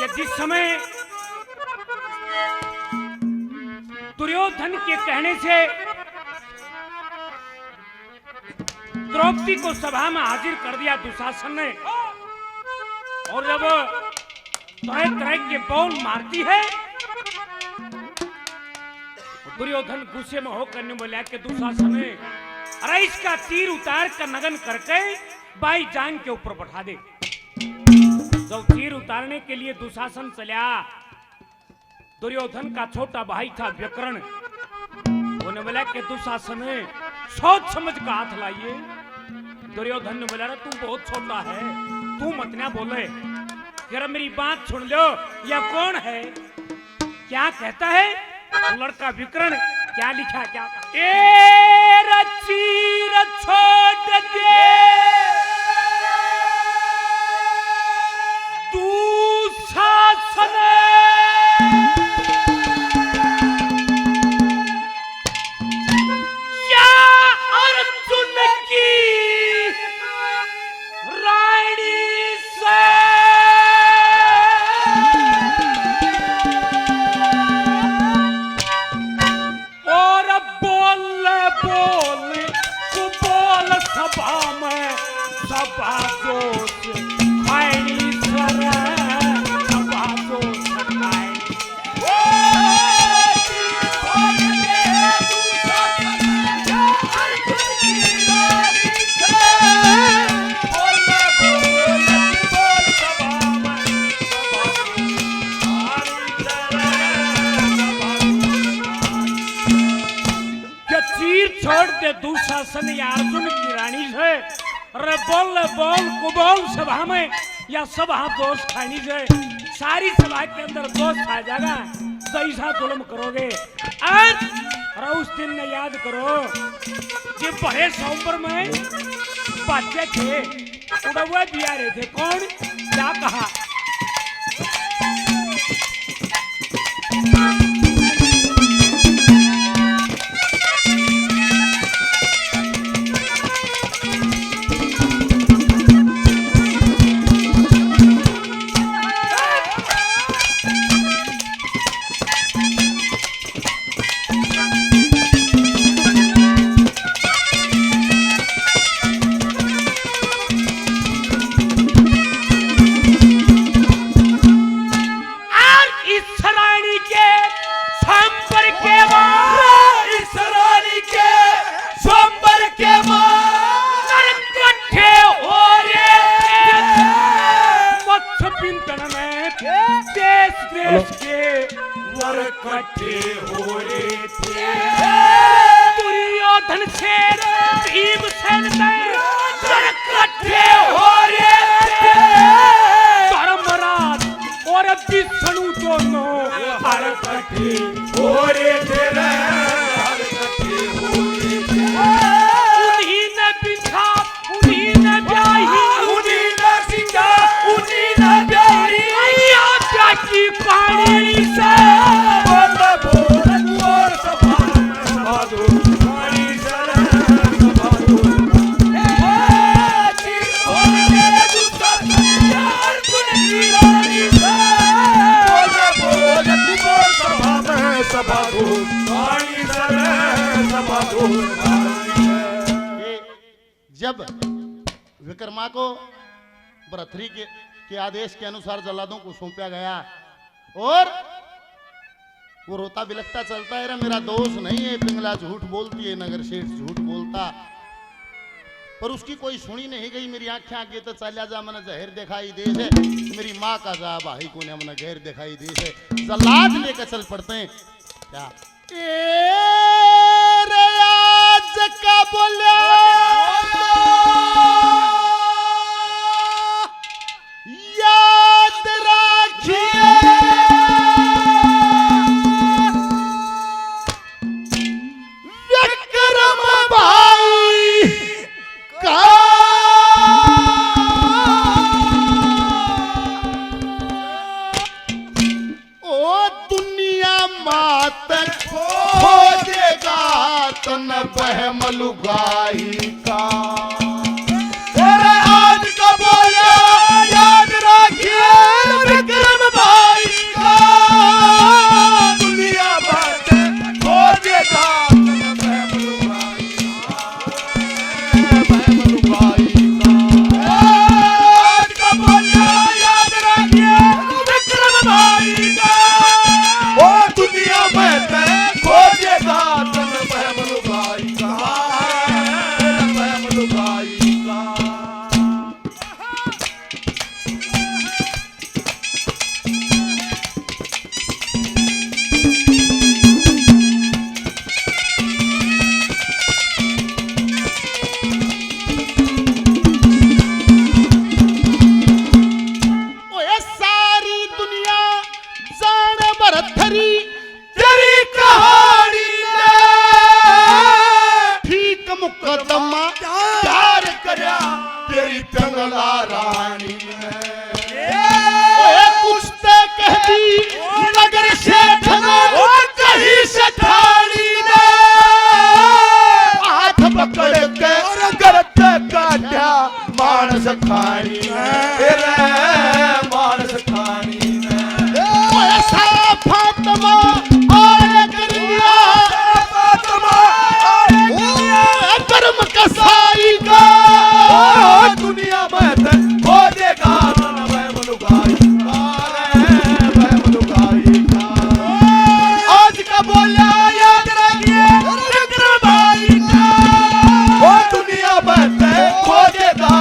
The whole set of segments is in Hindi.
कि जिस समय दुर्योधन के कहने से द्रौपदी को सभा में हाजिर कर दिया दुशासन ने, और जब तरह तरह के बौल मारती है, दुर्योधन गुस्से में होकर ने बोला कि दुशासन ने, अरे इसका तीर उतार कर नगन करके बाई जांग के ऊपर बैठा दे। जब तीर उतारने के लिए दुशासन चला, दुर्योधन का छोटा भाई था व्यकरण, उन्होंने बोला कि दुशासन ने सोच समझ का हाथ लाइए। दुर्योधन ने बोला, तू बहुत छोटा है, तू मत ना बोले, जरा मेरी बात सुन लो, यह कौन है, क्या कहता है? लड़का विकर्ण क्या लिखा, क्या ए रचीर छोड़ दे दुशासन, या अर्जुन की रानी से सभा में सभा दोष खाई सर, सभा दोष खाई चीर छोड़ दे दुशासन या अर्जुन की रानी से। अरे बोल बोल कुबोल सभा में या सभा दोष खानी से, सारी सभा के अंदर दोष आ जाएगा, जैसा जुल्म करोगे। और उस दिन ने याद करो कि बड़े सौंबर में बच्चे थे, उड़वा दिया रहे थे, कौन क्या कहा? दुर्योधन से भीमसेन धर्मराज और विष्णु दोनों हर कट्ठे हो रहे थे, उन्हीं ने बिछा, उन्हीं ने ब्याही, उन्हीं ने सिंगा, उन्हीं ने ब्याही, आज्ञा की पानी से जब विक्रमा को भृतृ के आदेश के अनुसार जल्लादों को सौंपा गया और वो रोता बिलखता चलता है, मेरा दोष नहीं है, पिंगला झूठ बोलती है, नगर शेठ झूठ बोलता, पर उसकी कोई सुनी नहीं गई। मेरी आंखें आगे तो चलिया जा, मैंने जहर दिखाई दे से, मेरी माँ का जा भाई को ने हमने गहर दिखाई दे से, जल्लाद लेकर चल पड़ते हैं। क्या का बोले याद रखिए विक्रम भाई का ओ दुनिया मात खोजेगा तन बहम लुगाई का। और आज का बोले याद रखिए विक्रम भाई बरथरी तेरी कहानी ठीक मुकदमा प्यार करया तेरी टंगला रानी कुछ ते कह दी नगर से कहीं से ठानी ने हाथ पकड़ के गलते काटा मानस खानी रे मानस खानी ऐसा फातिमा और करिया फातिमा कर्म कसाई का दुनिया में खोजेगा मैं मनुगाई आज का बोला याद रखिए भाई का वो दुनिया में खोजेगा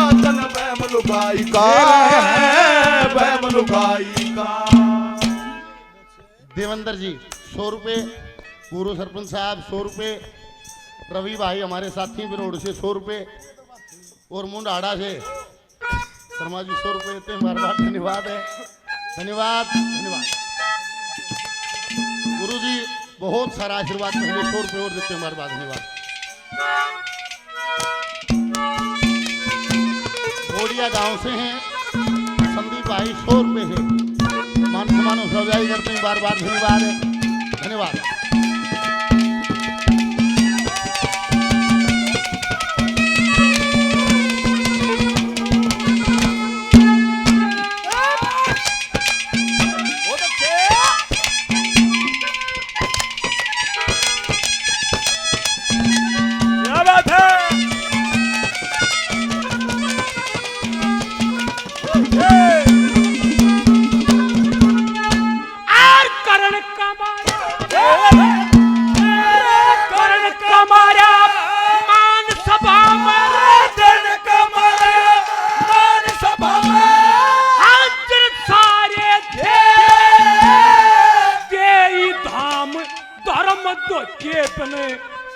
मैं मनुगाई का देवेंद्र जी 100 रुपए, पूर्व सरपंच साहब 100 रुपए, रवि भाई हमारे साथी बिरोड़ से 100 रुपए और मुंडाड़ा से शर्मा जी 100 रुपए देते हैं। बार बार धन्यवाद है, धन्यवाद धन्यवाद। गुरु जी बहुत सारा आशीर्वाद, पहले 100 रुपए और देते हैं। बार बार धन्यवाद। घोड़िया गांव से हैं संदीप भाई 100 रुपए है, मान सम्मान सजाई करते हैं। बार बार धन्यवाद है, धन्यवाद।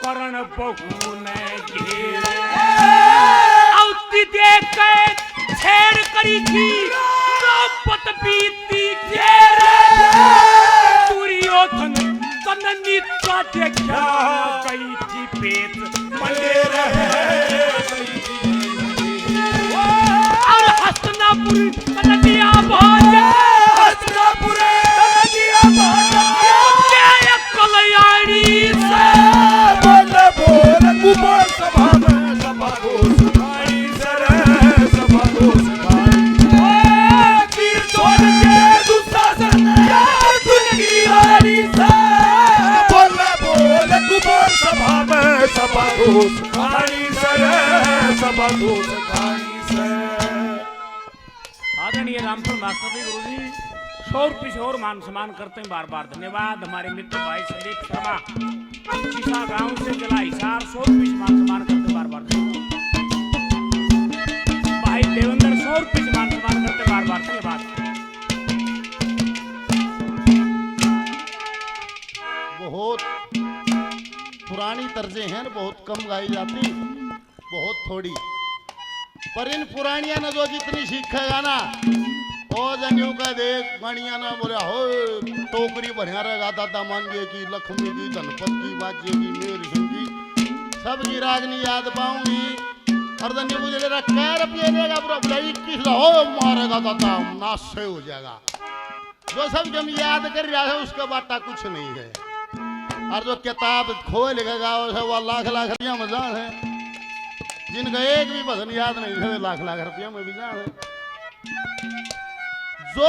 करण बहु ने घेरे औती देख के छेड़ करी थी नौबत बीती घेरे दुर्योधन तननी का देखा गई थी पेट मले रहे और हसनापुर तननिया भाज हसनापुर तननिया भाज के कल्याणी से कुमार सभा में सभा को सुखाई सरे सभा को सुखाई तीर छोड़ के दुशासन या दुनिया रानी से बोले बोले कुमार सभा में सभा को सुखाई सरे सभा को सुखाई से। आदरणीय रामपुर मास्टर जी गुरु जी 100 रुपये से और मान सम्मान करते हैं। बार बार धन्यवाद। हमारे मित्र भाई संदीप शर्मा चिसा गांव से जिला हिसार 100 रुपये मान सम्मान करते। बार बार भाई देवेंद्र 100 रुपये मान सम्मान करते। बार बार धन्यवाद। बहुत पुरानी तर्जें हैं, बहुत कम गाई जाती, बहुत थोड़ी, पर इन पुरानिया ने जो जितनी सीखेगा ना ओ जन्यू का देख गणिया ना बोले हो टोकरी भरिया रहेगा दादा मांगे की लक्ष्मी की धनपत की बाजे की मेरी की सबकी राजनी याद पाऊंगी और जन्यू मुझे रखा रुपये देगा पूरा 21 हो मारेगा दादा नाश से हो जाएगा। जो सब हम याद कर रहा है उसका बाटा कुछ नहीं है, और जो किताब खोल लिखेगा वो लाख लाख रुपया में जान है, जिनका एक भी भजन याद नहीं है लाख लाख रुपया में भी जान है। जो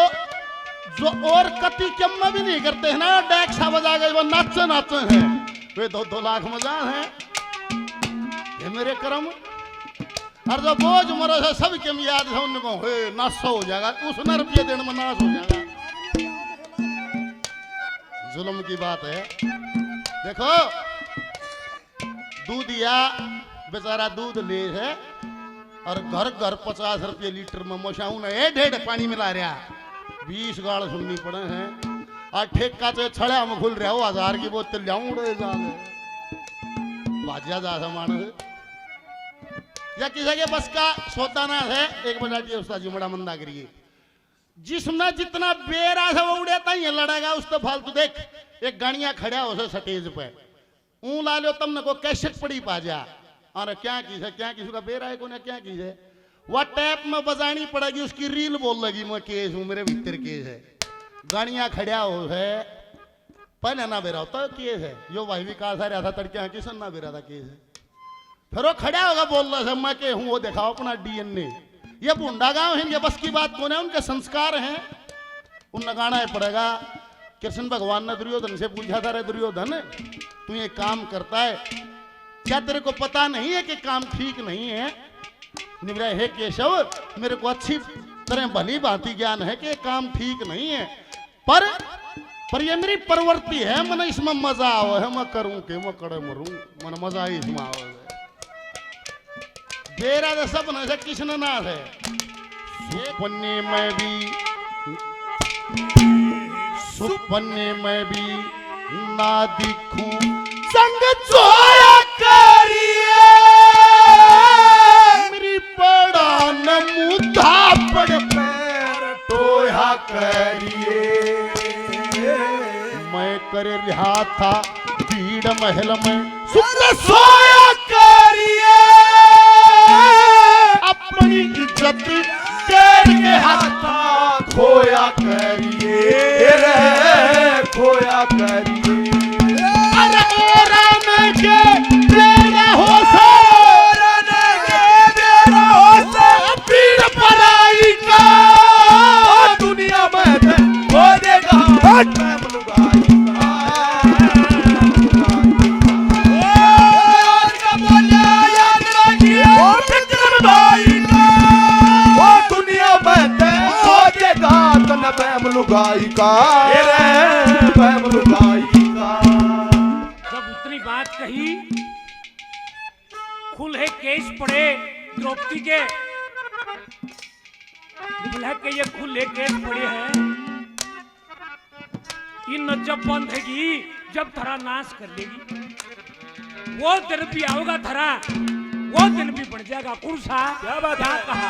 और कति कम भी नहीं करते हैं ना, डैक्सा बजा गए वो नाचे नाचे हैं, वे 2-2 लाख में जान है। ये मेरे कर्म। और जो बोझ मरो से सब कम याद है उनको नाश हो जाएगा, उसने रुपये देने में नाश हो जाएगा। जुल्म की बात है। देखो दूध या बेचारा दूध ले है और घर घर 50 रुपये लीटर में मशाऊ ने ढेड़ पानी मिला रहा 20 गाड़ सुननी पड़े हैं, और ठेका तो छड़ा में खुल रहा हो 1000 की बोतल जाऊं बाजिया जा सामान या किसी के बस का सोता ना है। एक बजा उसका जुमड़ा मंदा करिए जिसमें जितना बेरा है वो उड़े रहता ही लड़ेगा उससे फालतू। देख एक गाड़ियां खड़ा हो स्टेज पे ऊ ला लो तमने को कैसेट पड़ी पा जा अरे क्या की है क्या किसी का बेरा है कोने क्या की है वह टैप में बजानी पड़ेगी उसकी रील बोल लगी मैं केस हूं मेरे भीतर केस है गाड़ियां खड़ा हो है पहले ना बेरा होता केस है जो भाई विकास आ रहा था तड़के किसन ना बेरा था केस है फिर वो खड़ा होगा बोल रहा था मैं के हूं वो दिखाओ अपना डीएनए ये बुंडा गांव है ये बस की बात कौन है उनके संस्कार हैं उन लगाना है पड़ेगा। कृष्ण भगवान ने दुर्योधन से पूछा था रे दुर्योधन तू ये काम करता है क्या तेरे को पता नहीं है कि काम ठीक नहीं है निवरा हे केशव मेरे को अच्छी तरह भली भांति ज्ञान है कि काम ठीक नहीं है पर ये मेरी प्रवृत्ति है मन इसमें मजा आओ है मैं करूं के मैं कड़े मरूं मन मजा ही इसमें आओ बेरा तो सब न कृष्ण नाथ है सुपने में भी ना दिखूं संग जोया करिए मेरी बड़ा नमुदा पड़ पैर टोया करिए मैं कर रहा था भीड़ महल में सुन सोया करिए अपनी इज्जत के हाथ खोया करिए रे खोया करिए अरे ओरा में के तेरा होश तेरा होश पीड़ पराई का दुनिया में हो देगा मैं लुगाई का बोले याद रखिए ओ फिक्र भाई लुगाई का जब उतनी बात कही खुले केस पड़े द्रौपदी के बोला कि ये खुले केस पड़े हैं इन जब बंधेगी जब धरा नाश कर लेगी वो दिन भी आओगा धरा वो दिन भी बढ़ जाएगा कुर्सा क्या बात क्या कहा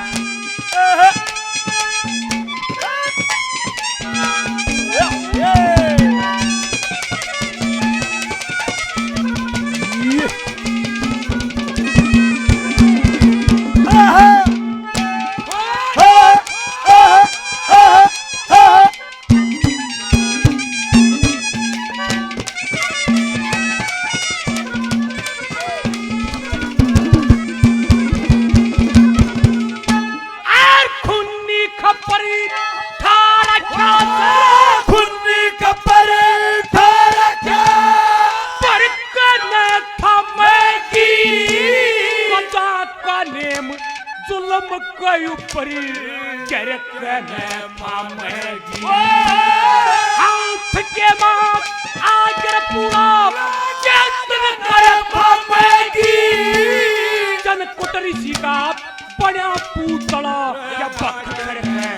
बड़ा पूतला या बखर है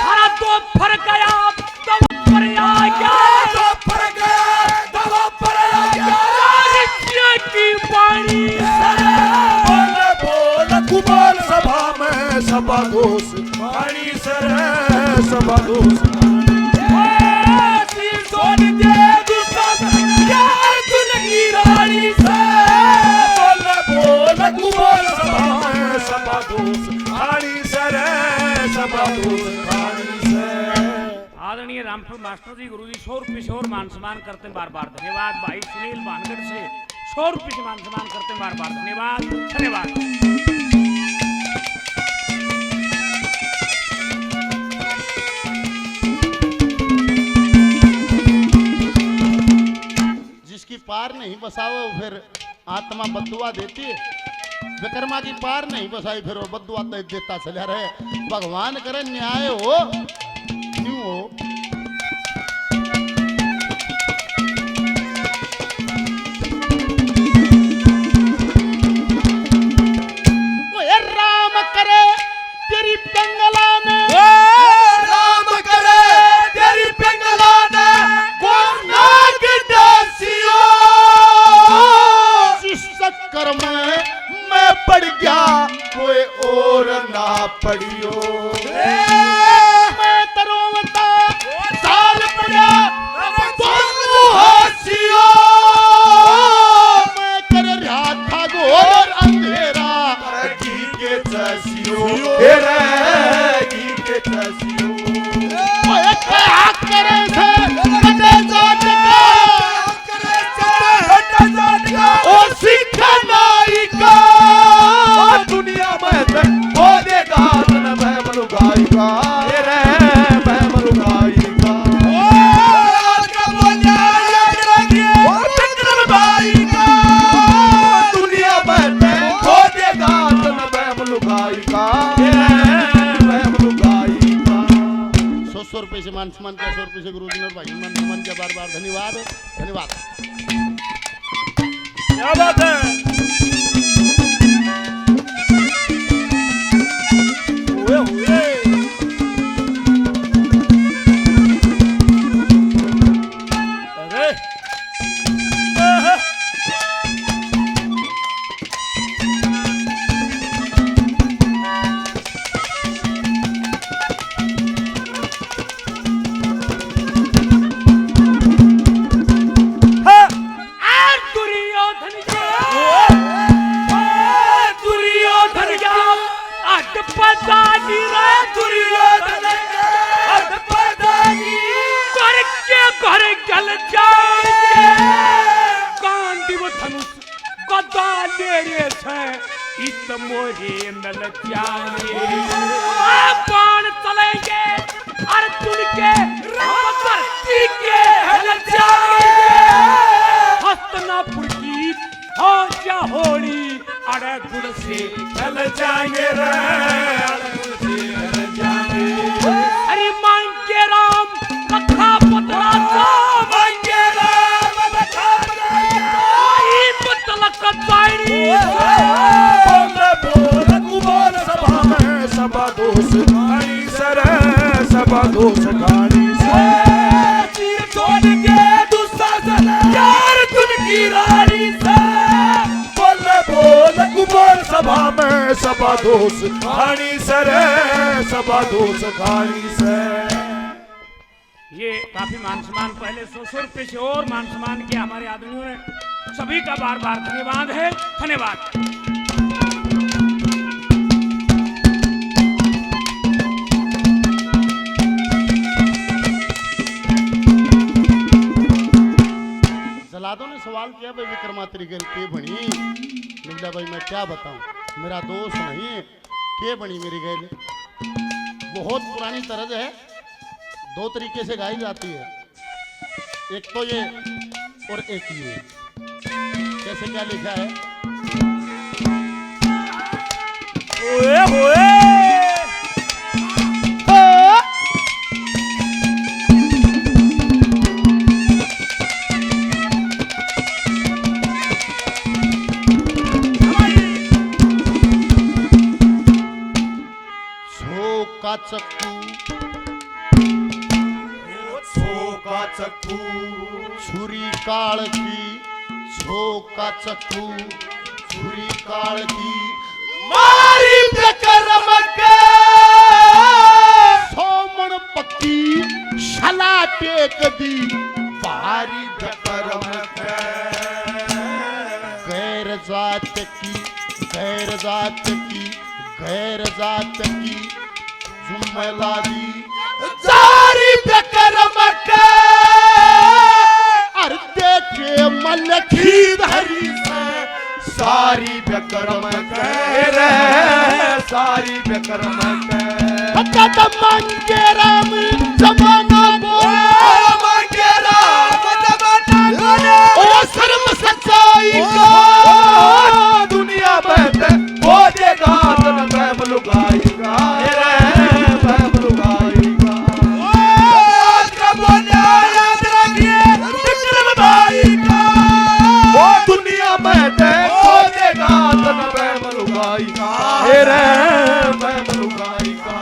हरा तो फर गया तब पर आ गया तो फर गया तब पर आ गया की वाणी बोल बोल कुमार सभा में सभा दोष वाणी सर सभा दोष सोन दे गुस्सा यार तू नहीं रानी से कुमार सभा में सभा दोष वाणी सर सभा दोष वाणी सर। आदरणीय रामपुर मास्टर जी गुरु जी 100 रुपये से और मान सम्मान करते हैं बार बार धन्यवाद। भाई सुनील भानगढ़ से 100 रुपये से मान सम्मान करते हैं बार बार धन्यवाद धन्यवाद। जिसकी पार नहीं बसाओ फिर आत्मा बद्दुआ देती है विक्रमा की पार नहीं बसाई फिर वो बद्दुआ देता चला रहे भगवान करे न्याय हो क्यों हो राम करे तेरी पिंगला ने राम करे तेरी पिंगला ने नाग दासियो जिस चक्कर में मैं पड़ गया कोई और ना पड़ियो मैं तरोवता साल पड़ा दोनों हासियो मैं कर रहा था घोर अंधेरा ओए क्या करे से कटे जाट का ओ सिखा नायिका दुनिया में हो देगा तन मैं मलुगाई का मैं मलुगाई का दुनिया में हो देगा तन मैं मलुगाई का मैं मलुगाई का 100 रुपए से मान सम्मान किया 100 रुपए से गुरु जी ने भाई मान सम्मान किया बार बार धन्यवाद धन्यवाद क्या बात है बाण चलेंगे अर्जुन के धरती के हस्तनापुर की हो जा होली अड़े गुड़ से चल जाएंगे अरे मांगे राम कथा पतला मांगे राम कथा पतला कताई सभा में सभा दोष खानी सर सभा दोष खानी चीर छोड़ के दुशासन यार तुम की रानी से बोल कुमार सभा में सभा दोष खानी सर सभा दोष खानी से ये काफी मान सम्मान पहले 100 रुपए से और मान सम्मान किया हमारे आदमियों ने सभी का बार बार धन्यवाद है धन्यवाद जलादों ने सवाल किया भाई विक्रमादित्य के बनी निकला भाई मैं क्या बताऊं मेरा दोस्त नहीं के बनी मेरी गैल बहुत पुरानी तरज है 2 तरीके से गाई जाती है एक तो ये और एक ये कैसे क्या लिखा है ओए ओए चक्कू छुरी काल की झोका चक्कू छुरी काल की मारी बेकरम के सोमन पक्की शला टेक दी भारी बेकरम के गैर जात की गैर जात की गैर जात की जुम्मेला दी जारी बेकरम के और देखे मलखी धरी से सारी बेकरम के रे सारी बेकरम के कदम मांगे राम जमाना मांगे राम जमाना ओ शर्म सच्चाई का दुनिया में हो देगा तन मैं मलुगाई का रे मैं मलुगाई का आज का बोला याद रखिए विक्रम भाई का वो दुनिया में हो देगा तन मैं मलुगाई का रे मैं मलुगाई का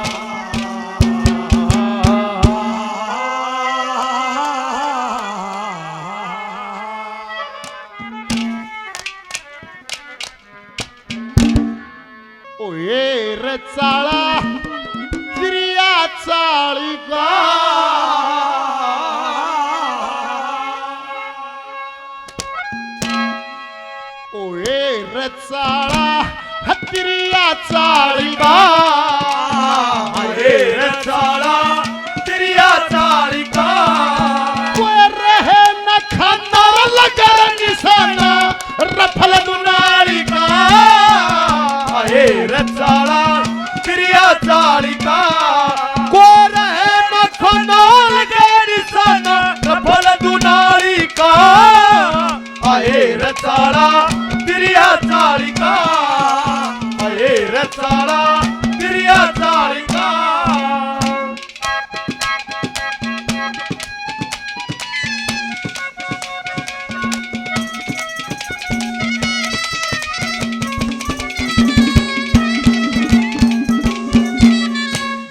का ओए रचाळा हत्तिरिया चाळिका अरे रचाला तिरिया चालिका कोई रहे न खानार लगर निशाना रफल दुनालिका अरे रचाला तिरिया चालिका कोर है न खनाल गेरी सन रफल दुनालिका अरे रचाला तिरिया चालिका अरे रचाला तिरिया चालिका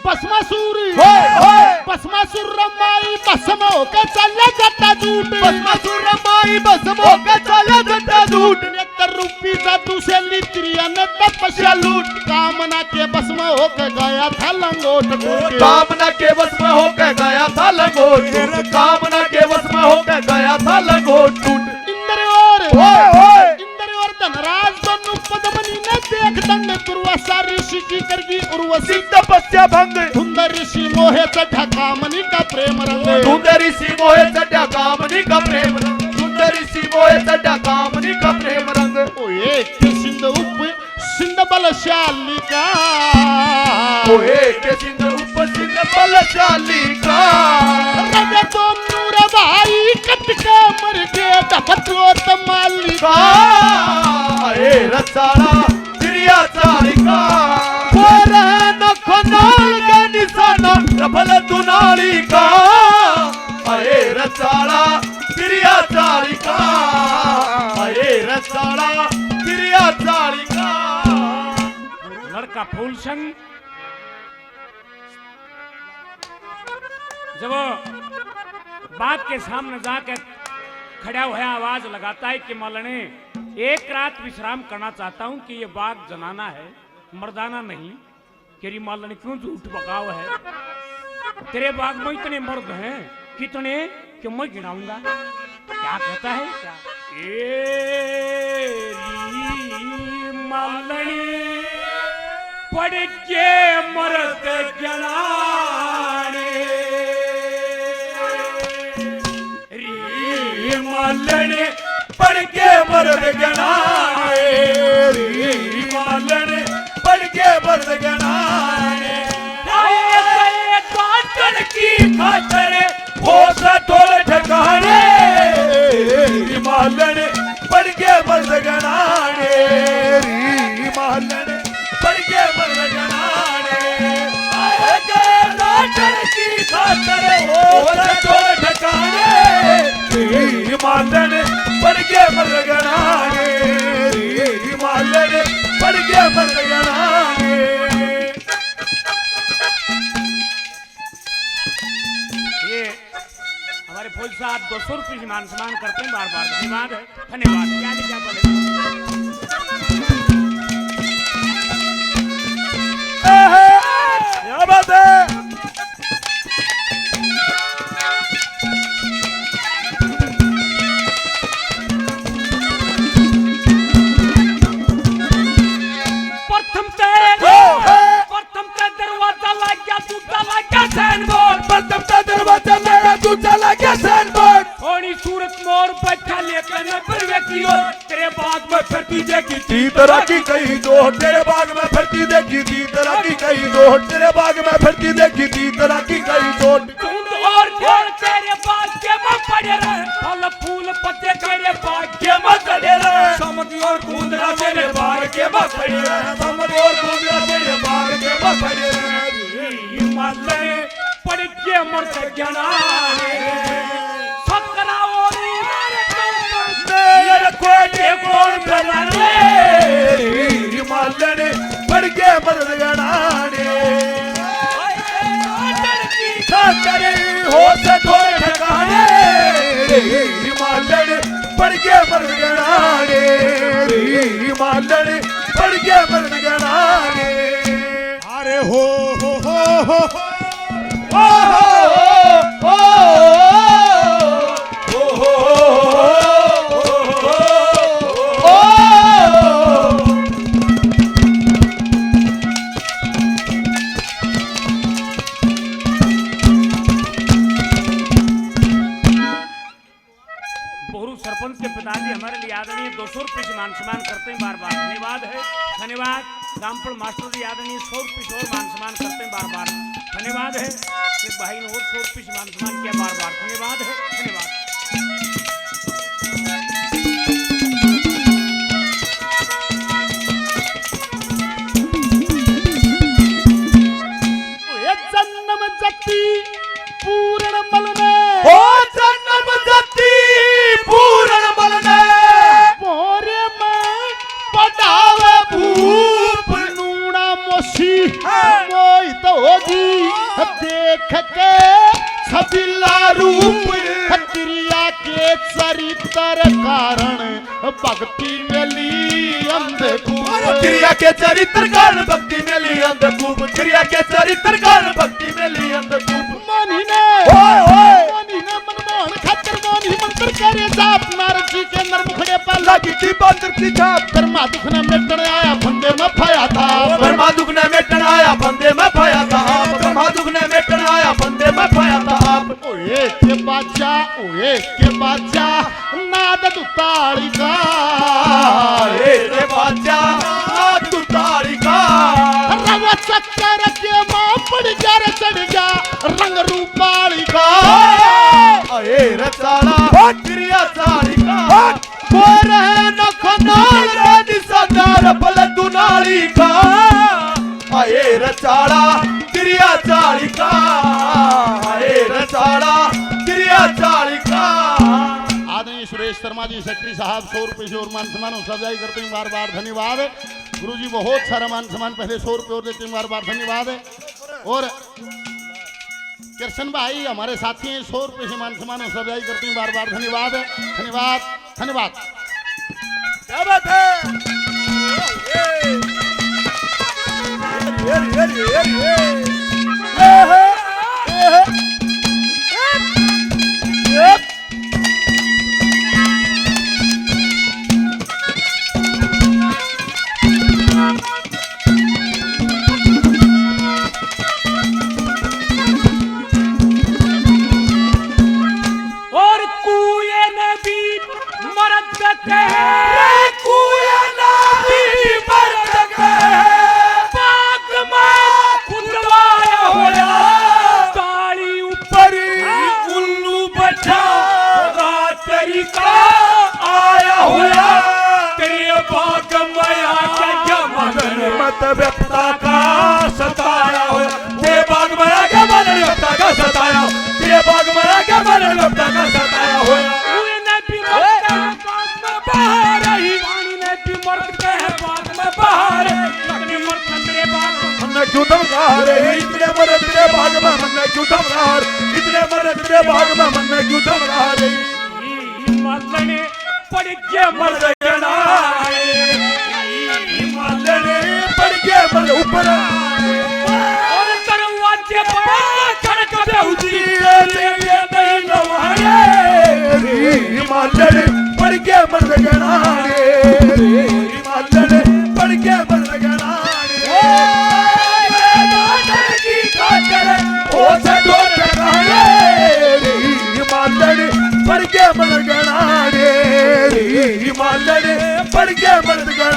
भस्मासुर होय होय भस्मासुर रमाई भस्म होकर चला जाता झूठ भस्मासुर माई भस्मो का चला जटा झूठ नेत्र रूपी जादू से लित्रिया ने तपस्या लूट कामना के भस्म होकर गया था लंगोट टूट कामना के वश में होकर गया था लंगोट टूट कामना के वश में होकर गया था लंगोट टूट इंद्र और इंद्र और धनराज दोनों पद्मनी ने देख दंड दुर्वासा ऋषि की करगी उर्वशी तपस्या भंग सुंदर ऋषि मोहे चढ़ा कामनी का प्रेम रंग सुंदरी सी मोहे चढ़ा कामनी का प्रेम रंग सुंदरी सी मोहे चढ़ा कामनी का प्रेम रंग ओए सिंध उप सिंध बलशाली का ओए के सिंध उप सिंध बलशाली का रंग तो नूर भाई कटका मर के डकतो तमालिका ए रचाला तिरिया चालिका कोर न खनाल के निशाना रफल दुनालिका अरे रचाला तिरिया चालिका अरे रचाला तिरिया चालिका लड़का फूलसन जब बाग के सामने जाकर खड़ा हुआ आवाज लगाता है कि मौलाने एक रात विश्राम करना चाहता हूं कि ये बाग जनाना है मर्दाना नहीं। तेरी मौलाने क्यों झूठ बकाव है? तेरे बाग में इतने मर्द हैं कितने कि मैं गिनाऊंगा। क्या कहता है क्या? मौलाने पड़ के मर्द जनाने री मौलाने पड़ के मर्द गनाए री मौलाने पड़ के मर्द गनाए काटन की खातर हो सटोल ठिकाने री मौलाने पड़ के मर्द गनाए री मौलाने पड़ के मर्द गनाने आए गए काटन की खातर हो सटोल ठिकाने री मौलाने पड़ के मर्द गनाने री मौलाने पड़ के मर्द गनाने। ये हमारे फौज साहब 200 रुपये सम्मान करते हैं बार बार। धन्यवाद है धन्यवाद। क्या क्या बोले क्या बात है। दरवाजा लग गया दूसरा लग गया सैन बोर्ड प्रथम का दरवाजा लगा दूसरा लग गया सैन बोर्ड थोड़ी सूरत मोर बैठा लेकर नजर व्यक्ति और तेरे बाग में फिरती देखी थी तरह की कई दो तेरे बाग में फिरती देखी थी तरह की कई दो तेरे बाग में फिरती देखी थी तरह की कई दो और तेरे बाग के में पड़े रहे फल फूल पत्ते तेरे बाग के में खड़े रहे समझ और कूदरा तेरे बाग के में खड़े रहे समझ और कूदरा तेरे बाग के में खड़े रहे मल्ले पड़ के मर्द गनाने सकरा और मेरे कोटे कौन बनाने मल्ले पड़ के मर्द गनाने करे हो सटोल ठिकाने हिमालय पड़ के मर्द गनाने हिमालय पड़ के मर्द गनाने। अरे हो बसंत के पिताजी हमारे लिए आदरणीय 200 रुपये से मान सम्मान करते हैं, बार बार धन्यवाद है। धन्यवाद रामपुर मास्टर जी आदरणीय 100 रुपये से और मान सम्मान करते हैं, बार बार धन्यवाद है। एक भाई ने और 100 रुपये से मान सम्मान किया, बार बार धन्यवाद है। धन्यवाद। जन्म जति पूर्ण मलने ओ जन्म जति पूर्ण मलने मोरे में पटावे भूप नूना मोशी मोहित होगी देख के छबिला रूप क्रिया के चरित्र कारण भक्ति मिली अंधकूप क्रिया के चरित्र कारण भक्ति मिली अंधकूप क्रिया के चरित्र कारण भक्ति मिली अंधकूप मोनी ने मनमोहन खातिर मोनी मंत्र करे जाप नारद जी के अंदर मुखड़े पर लगी थी मंत्र की छाप ब्रह्मा दुख ने मिटन आया फंदे में फया था ब्रह्मा दुख ने मिटन आया फंदे में फया था ब्रह्मा दुख ने मिटन आया फंदे में फया था ओए के बाजा नाद दुताड़ी का रे बाजा नाद दुताड़ी का रवा चक्कर के मां पड़ जा रे चढ़ जा रंग रूपाली का अरे रचाला क्रिया चाली का बोर है नखनाल रानी सदार बल दुनाली का अरे रचाला क्रिया चाली का अरे रचाला क्रिया चाली का। आदरणीय सुरेश शर्मा जी सेक्रेटरी साहब 100 रुपये से और मान सम्मान सजाई करते हैं, बार बार धन्यवाद। गुरु जी बहुत सारा मान सम्मान पहले 100 रुपये और देते हैं, बार बार धन्यवाद। और कृष्ण भाई हमारे साथी हैं 100 रुपये से मान सम्मान सजाई करते हैं, बार बार धन्यवाद धन्यवाद धन्यवाद। क्या बात है और कुए ने भी मरद के बाग में कुंदवाया होया ताली ऊपर उल्लू बैठा रात्रि का आया होया तेरे बाग में आके क्या मगन मत व्यक्ता का सताया होया तेरे बाग में आके मन व्यक्ता का सताया तेरे बाग में आके मन व्यक्ता का सताया होया कुए ने भी मरद के बाग में बाहर आई पानी ने भी मरद के बाग में बाहर इतने मरद तेरे बाग में हमने क्यों धमका रहे इतने मरद तेरे बाग में हमने क्यों धमका इतने मरद तेरे बाग में हमने क्यों धमका रही मरने पड़ के मर गया हिमालय पड़ के मर ऊपर और दरवाजे पर खड़क बेहुदी नहीं नवारे हिमालय पड़ के मर गया हिमालय पड़ के मर गया हिमालय पड़ के मर गया हिमालय पड़ के मर गया।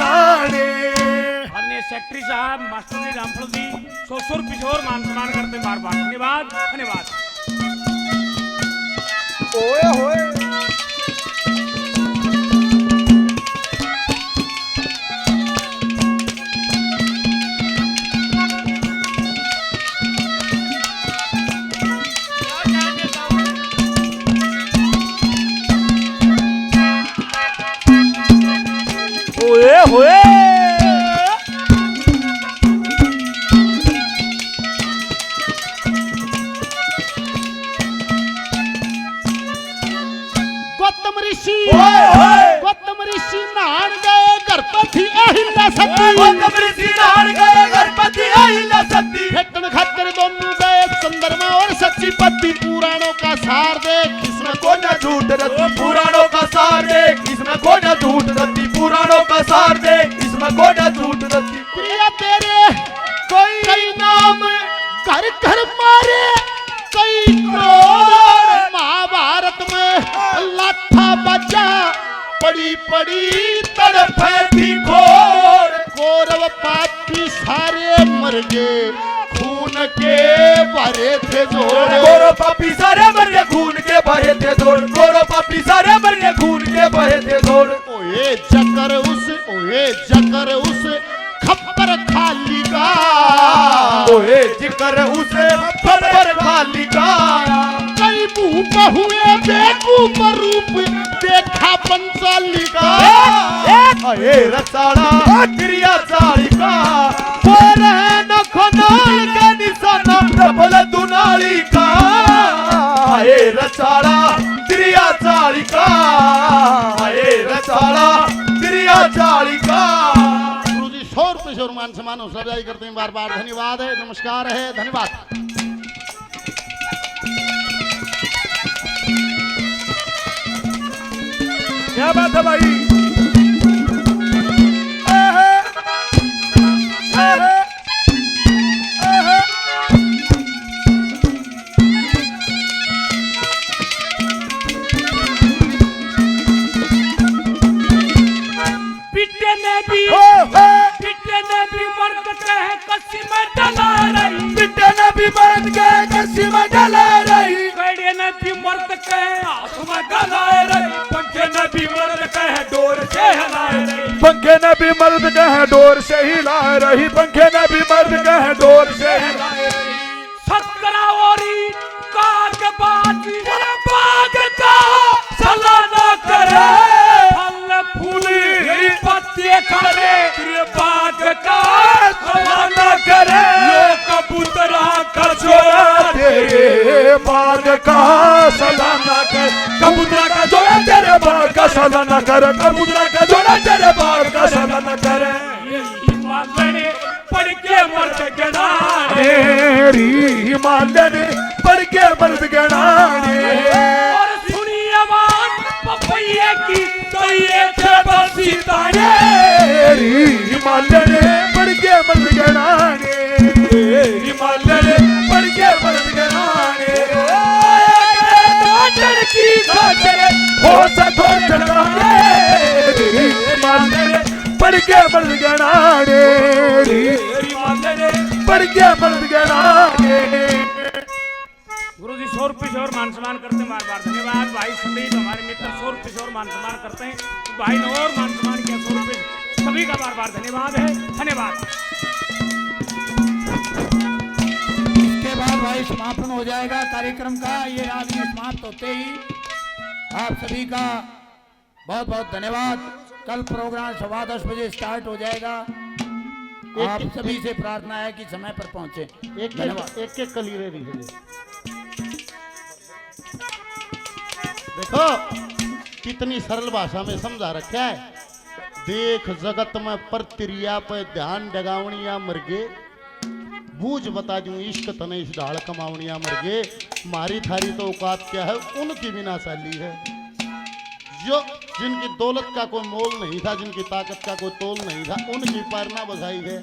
अन्य सेक्रेटरी साहब मास्टर जी रामफल जी 100 रुपये और मान सम्मान करते हैं, बार बार धन्यवाद धन्यवाद। ओए होए ओए होए गौतम ऋषि ओए। गौतम ऋषि नहान गए गणपति अहिल्या सती गौतम ऋषि नहान गए गणपति अहिल्या सती भेटन खातिर दोनों गए चंद्रमा और सच्ची पति पुराणों का सार देख इसमें को न झूठ रती पुराणों का सार देख इसमें को न झूठ रती पुराणों का सार देख इसमें को न झूठ रती प्रिया तेरे कई नाम घर घर मारे कई करोड़ महाभारत में लाठा बजा पड़ी पड़ी तड़फे थी घोर। कौरव पापी सारे मर गए, खून के भरे थे जोड़। गोरो पापी सारे मर गए खून के बहे थे जोड़। गोरो पापी सारे मर गए खून के बहे थे जोड़। ओए जकर उस खप्पर खाली का, ओए जिक्र उसे खबर खाली का। कई मुंह हुए बेकूफ रूप देखा पंचाली का। अये रसाड़ा क्रिया साड़ी का, बोले न खनाल का निशाना प्रबल दुनाली का। अये रसाड़ा क्रिया साड़ी का, अये रसाड़ा क्रिया साड़ी का। गुरुजी शोर पे शोर मान सम्मान सजाई करते हैं, बार बार धन्यवाद है, नमस्कार है, धन्यवाद। क्या बात है भाई। पिटे ने भी मर्द कहे कसी में डला रही। पिटे ने भी मर्द कहे कसी में डला रही। कड़े ने भी मर्द कहे आंख में डला रही। पंखे ने भी मर्द कहे डोर से हिलाए रही। पंखे ने भी मर्द कहे डोर से हिला रही। पंखे ने भी मर्द कहे डोर से हिला रही। सत्करावरी काग बाजी बाग का सलाना करे। फल फूल पत्ते करे बाग का सलाना करे। ये कबूतरा का जोड़ा तेरे बाग का सलाना कर। कबूतरा का जोड़ा तेरे बाग का सलाना कर। कबूतरा का जोड़ा तेरे बाग का सलाना कर। हिमालय पढ़ के मर्द गणाने। हिमालय पढ़ के मर्द गणाने। और सुनी आवाज पपैये की तो ये थे बसी तारे। हिमालय पढ़ के मर्द गणाने। हिमालय पढ़ के मर्द गणाने। की खातिर हो सको चढ़ाने। हिमालय पढ़ के मर्द गणाने। पढ़ के मर्द गणाने। गुरुजी शोर पिशोर मान सम्मान करते हैं, बार बार धन्यवाद। भाई संदीप हमारे मित्र शोर पिशोर मान सम्मान करते हैं, भाई ने और मान सम्मान किया शोर पिशोर, सभी का बार बार धन्यवाद है, धन्यवाद। इसके बाद भाई समापन हो जाएगा कार्यक्रम का। ये रागनी समाप्त होते ही आप सभी का बहुत बहुत धन्यवाद। कल प्रोग्राम 10:15 बजे स्टार्ट हो जाएगा। आप सभी से प्रार्थना है कि समय पर पहुंचे। धन्यवाद। एक कलीरे रही है। देखो कितनी सरल भाषा में समझा रखा है। देख जगत में प्रतिक्रिया पे ध्यान डगावणिया मरगे। बूझ बता दूं इश्क तने इस ढाल कमावणिया मरगे। मारी थारी तो औकात क्या है, उनकी विनाशाली है। जो जिनकी दौलत का कोई मोल नहीं था, जिनकी ताकत का कोई तोल नहीं था, उनकी पारना बधाई है।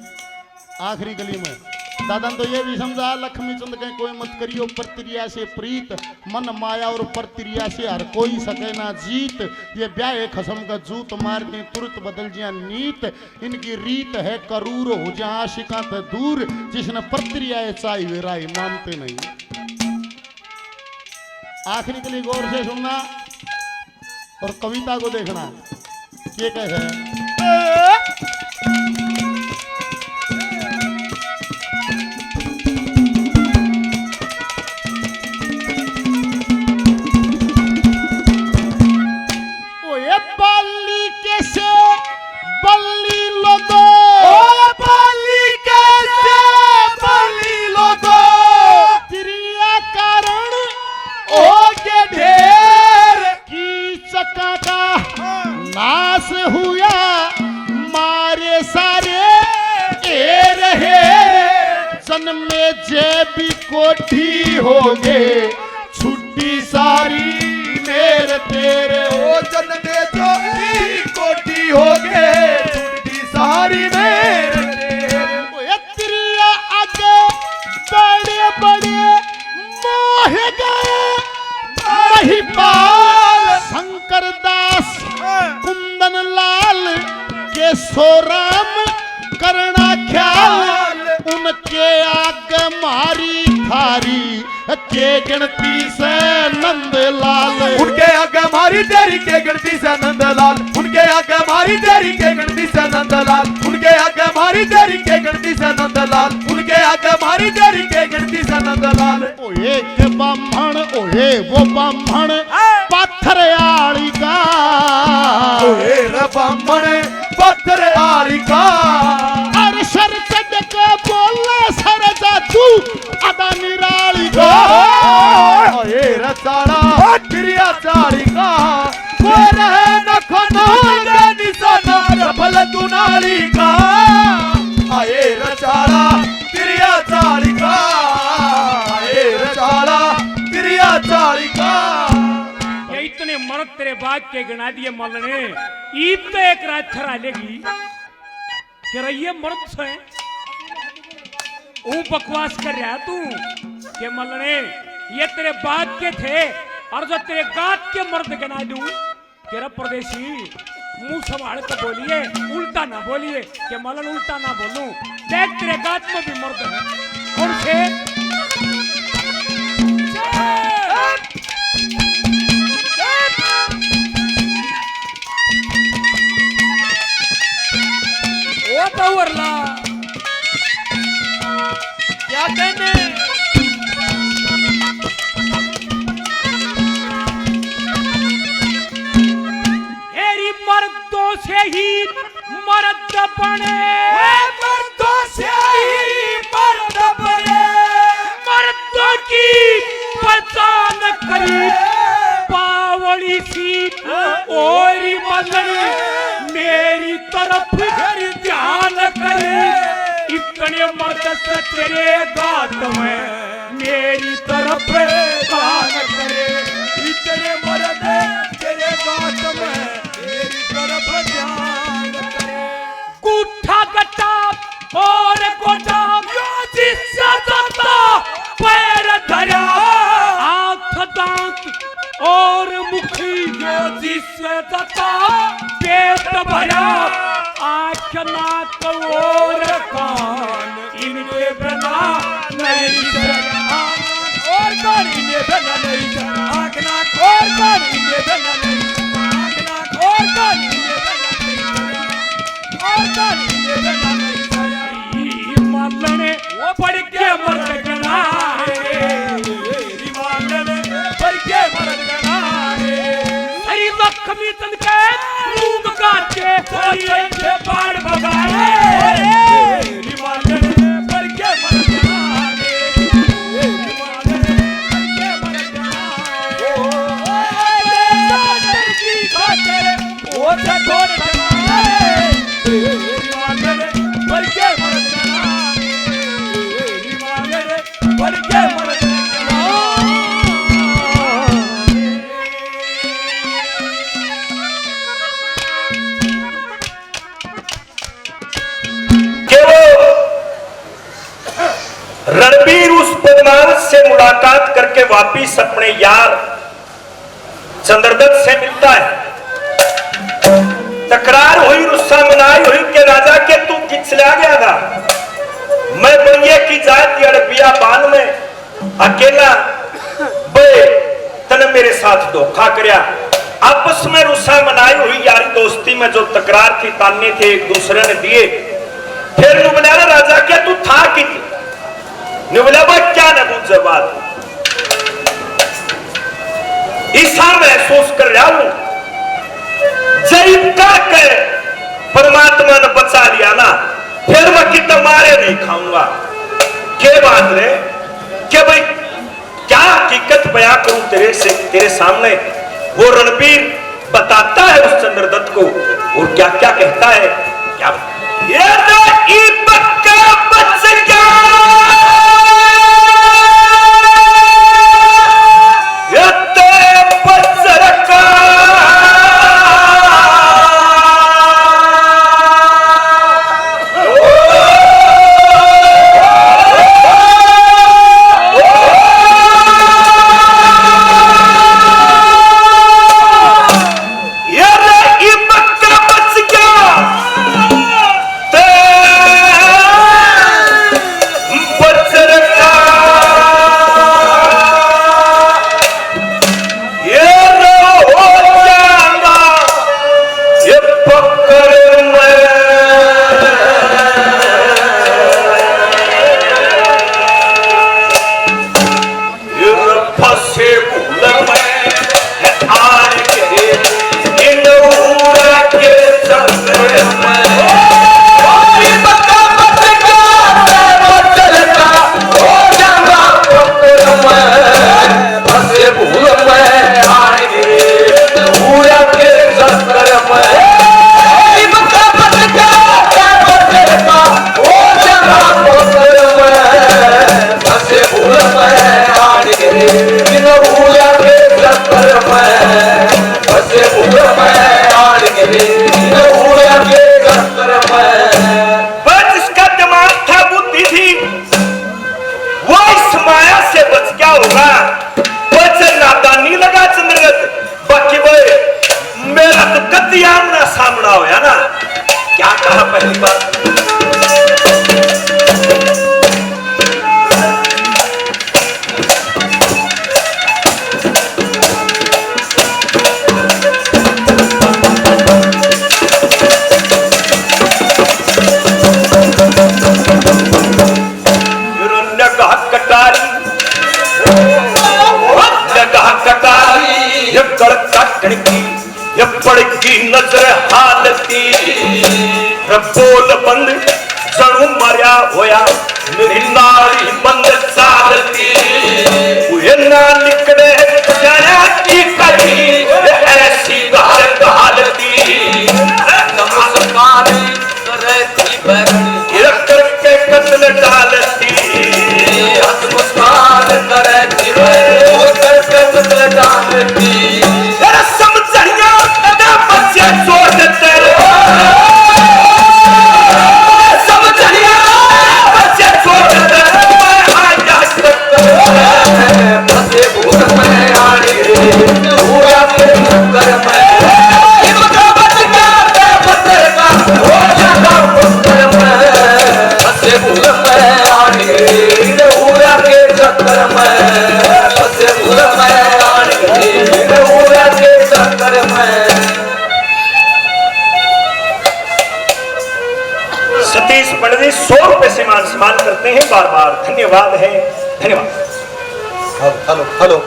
आखिरी गली में दादा तो ये भी समझा, लक्ष्मी चंद कहीं कोई मत करियो प्रतिक्रिया से प्रीत। मन माया और प्रतिक्रिया से हर कोई सके ना जीत। ये ब्याह खसम का जूत मार दी तुरंत बदल जिया नीत। इनकी रीत है करूर हो जा आशिका ते दूर। जिसने प्रतिक्रिया चाहिए वे राय मानते नहीं। आखिरी गली गौर से सुनना और कविता को देखना। ये कैसे बल्ली कैसे बल्ली लो दो। बल्ली कैसे बल्ली लो दो। त्रिया कारण ओ के ढेर की चक्का का नाश हुआ। मारे सारे ए रहे जन्मे जेबी कोठी हो गए। छुट्टी सारी मेरे तेरे ओ जन्मे जो कोठी हो गए। छुट्टी सारी मेरे तेरे। त्रिया आगे बड़े बड़े मोह गए। महिपाल शंकर दास थारी के गिनती से नंदलाल। उनके आगे मारी तेरी के गिनती से नंदलाल, उनके आगे मारी तेरी के गिनती से नंदलाल, उनके आगे मारी तेरी के गिनती से नंदलाल, उनके आगे मारी तेरी के गिनती से नंदलाल। ओए के ब्राह्मण ओए वो ब्राह्मण पत्थर आड़ी का, ओए रे ब्राह्मण पत्थर आड़ी का। अरे सर चढ़ के बोले सर जातू अदा निराली का। ओए रे चाड़ा क्रिया चाड़ी का, वो रहे न खनो के निशाना रफल दुनाली का। आए रे चाड़ा क्रिया चाड़ी का, आए रे चाड़ा क्रिया चाड़ी का। ये इतने मर्द तेरे बाग के गिना दिए मल ने, ईद तो एक रात थरा लेगी कि ये मर्द से ऊ बकवास कर रहा तू के मलने ये तेरे बाग के थे और जो तेरे गात के मर्द गिना दूं तेरा परदेसी मुंह संभाल कर बोलिए, उल्टा ना बोलिए कि मलन उल्टा ना बोलूं। देख तेरे गात में भी मर्द है। कौन से ओ पावरला क्या कहने हेरी मर्दों से ही मर्द बने, मर्दों से ही मर्द बने, मर्दों की पहचान करी पावड़ी सी और मलने मेरी तरफ ध्यान करे। इतने मर्द से तेरे गात में मेरी तरफ ध्यान करे, इतने मर्द तेरे गात में मेरी तरफ ध्यान करे। कूठा गट्टा और गोटा जिससे जाता पैर धरा, आंख दांत और मुखी जिससे जाता पेट भरा, आंख नाक और कान इनके बिना नहीं चला, और कान इनके बिना नहीं चला, आंख नाक और कान इनके बिना नहीं चला, आंख नाक और कान इनके बिना नहीं चला, और कान इनके बिना नहीं चला। ये मालने वो पड़ के मर गया रे, मालने पड़ के मर गया रे। हरी लक्ष्मी तन के रूप काटे से बाढ़ भगाए, मालने पड़ के मर गया रे, मालने पड़ के मर गया की खातिर वो से छोड़ गया, मालने पड़ के मर गया, मालने पड़ के मर गया। रणबीर उस बदमाश से मुलाकात करके वापिस अपने यार चंद्रदत्त से मिलता है। तकरार हुई, रुस्सा मनाई हुई कि राजा के तू किचला गया था, मैं बनिए की जात अड़बिया बान में अकेला बे तने मेरे साथ धोखा करया। आपस में रुस्सा मनाई हुई यारी दोस्ती में जो तकरार थी, ताने थे एक दूसरे ने दिए। फिर नुबला राजा के तू था कि नुबला क्या न पूछे बात ईसा महसूस कर रहा हूं जब का के परमात्मा ने बचा लिया ना, फिर मैं कितना मारे नहीं खाऊंगा। के बात रे कि भाई क्या हकीकत बयां करूं तेरे सामने। वो रणबीर बताता है उस चंद्रदत्त को और क्या क्या कहता है। क्या ये तो पक्का बच गया, इन हुआ के चक्कर में बसे हुए मैं आड़ गिरे इन हुआ के चक्कर में। बस इसका दिमाग था, बुद्धि थी, वो इस माया से बच क्या होगा? बच नादानी लगा चंद्रगत, बाकी वो मेरा तो कति आमना सामना होया ना। क्या कहा पहली बार? ये पड़की नजर हालती बोल बंद जणू मरिया होया मेरी नारी बंद चालती ना निकले जाया की कहीं ऐसी घाल हालती नमस्कार करती बरनी करके कत्ल डालती नमस्कार करती करके कत्ल डालती समझिया बच्चे छोड़ देते समझिया बच्चे छोड़ देते बसे भूत में आड़ी हुआ के चक्कर में बच गया बसे का हो जाता पुत्र में बसे भूत में आड़ी हुआ के चक्कर में बसे भूत में आड़ी हुआ के चक्कर में। सतीश पंडित 100 रुपए से मान सम्मान करते हैं, बार बार धन्यवाद है, धन्यवाद। हेलो हेलो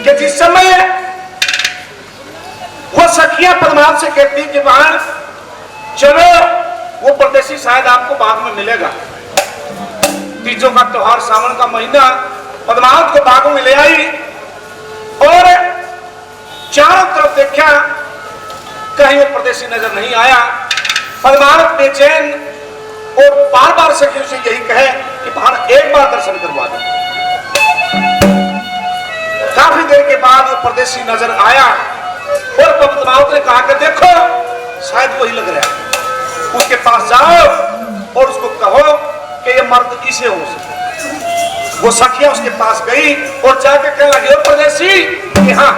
कि जिस समय वो सखियां पद्मावत से कहती कि बाहर चलो, वो परदेसी शायद आपको बाग में मिलेगा। तीजों का त्योहार, सावन का महीना, पद्मावत को बागों में ले आई और चारों तरफ देखा, कहीं वो परदेसी नजर नहीं आया। पद्मावत बेचैन और बार बार सखियों से यही कहे कि बाहर एक बार दर्शन करवा दो। काफी देर के बाद वो परदेसी नजर आया और पद्मावत ने कहा कि देखो शायद वही लग रहा है, उसके पास जाओ और उसको कहो कि ये मर्द इसे हो सके। वो सखिया उसके पास गई और जाके कहने लगी, और परदेसी कि हाँ,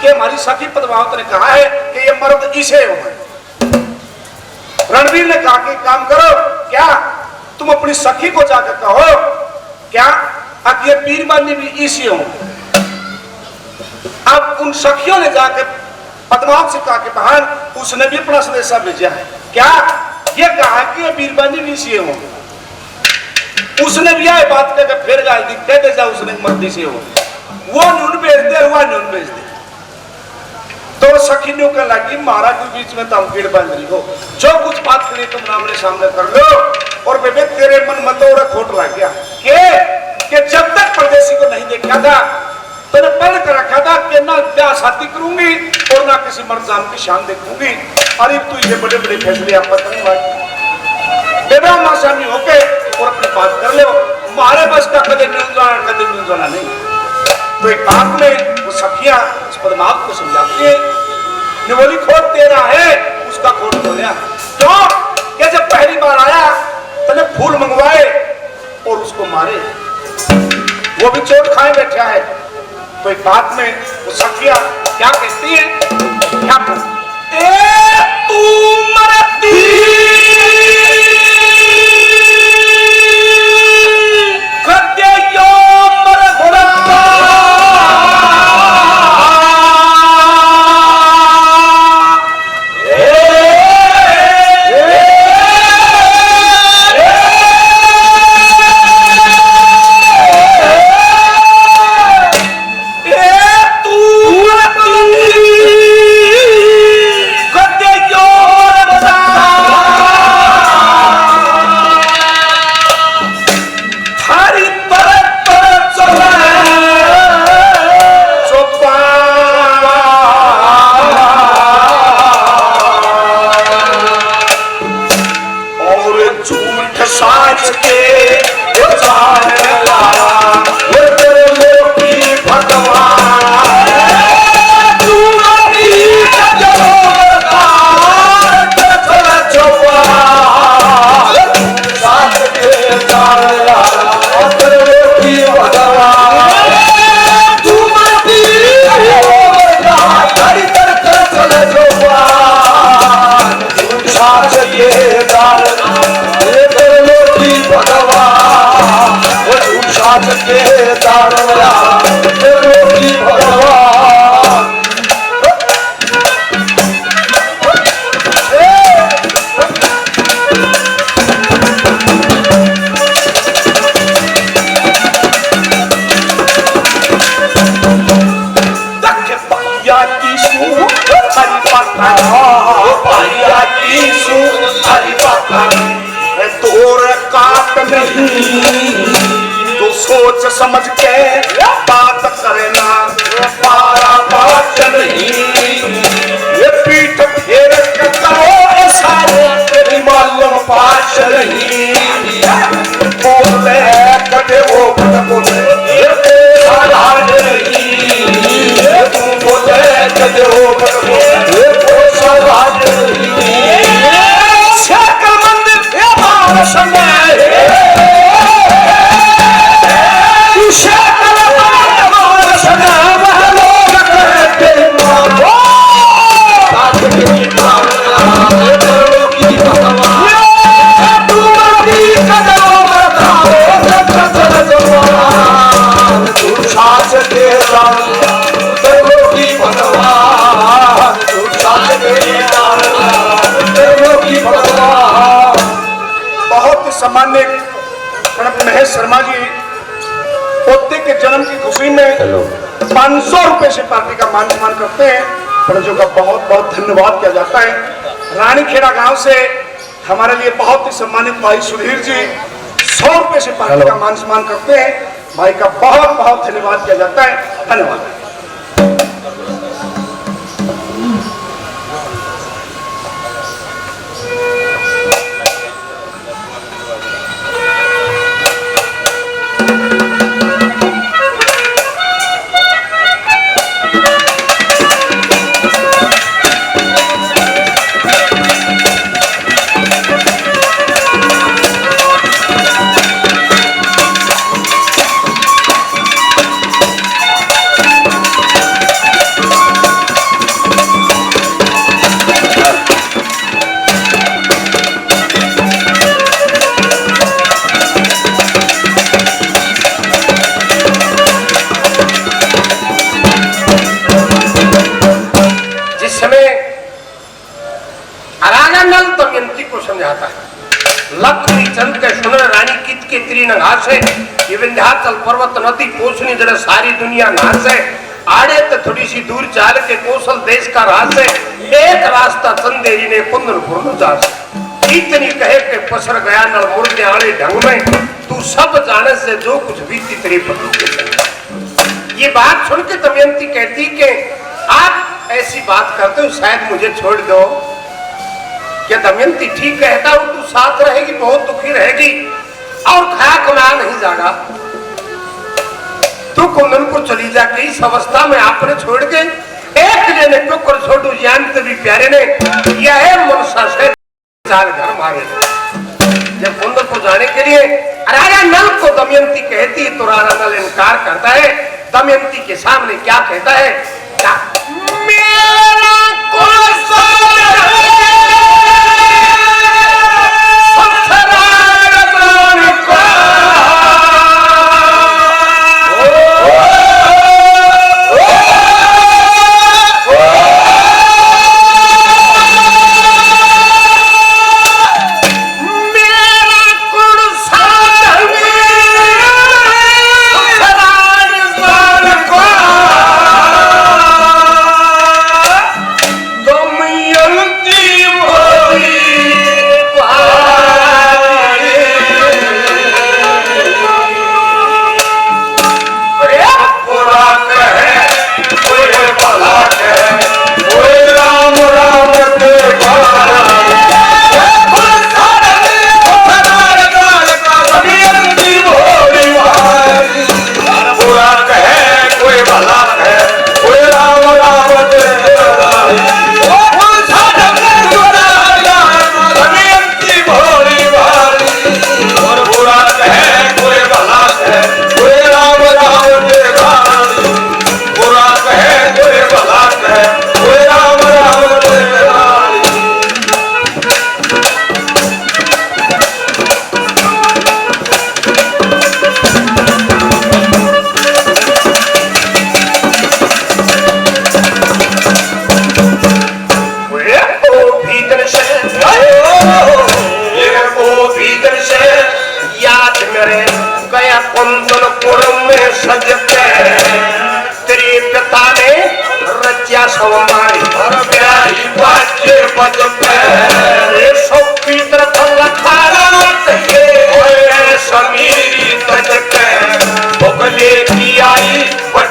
कि हमारी सखी पद्मावत ने कहा है कि ये मर्द इसे हो। रणवीर ने कहा कि काम करो, क्या तुम अपनी सखी को जाकर कहो क्या अब ये पीरबानी भी इसी हो। अब उन सखियों ने जाकर पद्मावत से कहा कि बहन, उसने भी अपना संदेशा भेजा है, क्या ये कहा कि ये पीरबानी भी इसी हो। उसने भी यह बात कहकर फिर गाल दी, कह दे जा उसने मर्दी से हो, वो नून भेज दे, हुआ नून भेज दे। तो सखी ने कहने लगी, महाराज के बीच में तुम कीड़ बन रही हो, जो कुछ बात करी तुम आमने सामने कर लो। और बेबे तेरे मन मत और खोट लग गया कि जब तक परदेसी को नहीं देखा था तूने पढ़ कर रखा था कि ना ब्याह शादी करूंगी और ना किसी मर्द जाम की शान देखूंगी। अरे तू ये बड़े बड़े फैसले आप पता बेबे मां सामने होके और अपनी बात कर लो, हमारे बस का कदम न्यूज जाना नहीं। तो एक बात में वो सखियां उस पद्मावत को समझाती है, निवोली खोट तेरा है, उसका खोट बोलिया क्यों कि जब पहली बार आया तने फूल मंगवाए और उसको मारे, वो भी चोट खाए बैठा है। तो एक बात में वो सखिया क्या कहती है, क्या तू मरती सोच समझ के बात करना पारा बात नहीं, ये पीठ फेर के करो सारे तेरी मालूम पास नहीं, बोले कटे वो बट बोले ये सारा नहीं, ये तू बोले कटे वो बट बोले ये सारा नहीं, शकल मंदिर पे मार समय तू शकल मार समय वह लोग कहते मारो बात की भावना करो की भगवान तू मर्दी कदम बताओ जवान तू सास के करो की भगवान तू सास के करो की भगवान। बहुत ही सामान्य प्रणब महेश शर्मा जी पोते के जन्म की खुशी में 500 रुपए से पार्टी का मान सम्मान करते हैं। प्रणजों का बहुत बहुत धन्यवाद किया जाता है। रानीखेड़ा गांव से हमारे लिए बहुत ही सम्मानित भाई सुधीर जी 100 रुपए से पार्टी का मान सम्मान करते हैं। भाई का बहुत बहुत धन्यवाद किया जाता है। धन्यवाद। ये विंध्याचल पर्वत नदी पोषणी जड़े सारी दुनिया नाश है। आड़े तो थोड़ी सी दूर चाल के कौशल देश का राज है। एक रास्ता चंदेरी ने कुंदनपुर जास इतनी कहे के पसर गया नल मुर्दे आड़े ढंग में तू सब जाने से जो कुछ बीती तेरी पति के। ये बात सुन के दमयंती कहती कि आप ऐसी बात करते हो शायद मुझे छोड़ दो। क्या दमयंती ठीक कहता हूं तू साथ रहेगी बहुत दुखी रहेगी और खाया कमाया नहीं जागा। तू कुंदनपुर चली जाके इस अवस्था में आपने छोड़ के एक जने को कर छोड़ू जानते भी प्यारे ने यह मनसा से चार घर मारे। जब कुंदनपुर जाने के लिए राजा नल को दमयंती कहती तो राजा नल इनकार करता है। दमयंती के सामने क्या कहता है? क्या? मेरा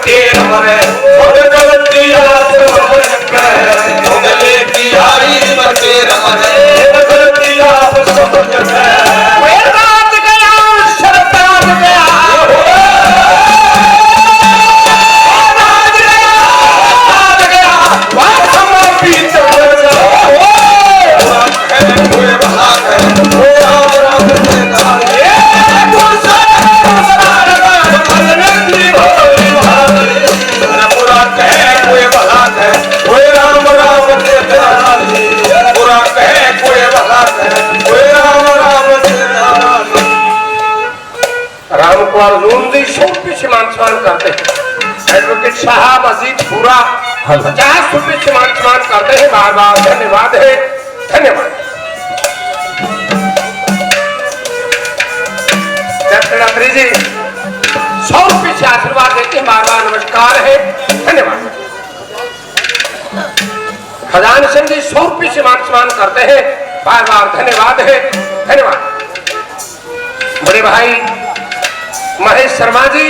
मटे हमरे और गलतियां समझ के उंगली की आई मटे हमरे गलतियां समझ के रात गया शरताज गया रामकुमार लूंदी ₹100 सम्मान करते हैं। एडवोकेट साहब अजीत पूरा ₹50 सम्मान करते हैं। बार बार धन्यवाद है, धन्यवाद। कैप्टन अत्री जी ₹100 से आशीर्वाद देते हैं। बार बार नमस्कार है, धन्यवाद। खजान सिंह जी ₹100 सम्मान करते हैं। बार बार धन्यवाद है, धन्यवाद। बड़े भाई महेश शर्मा जी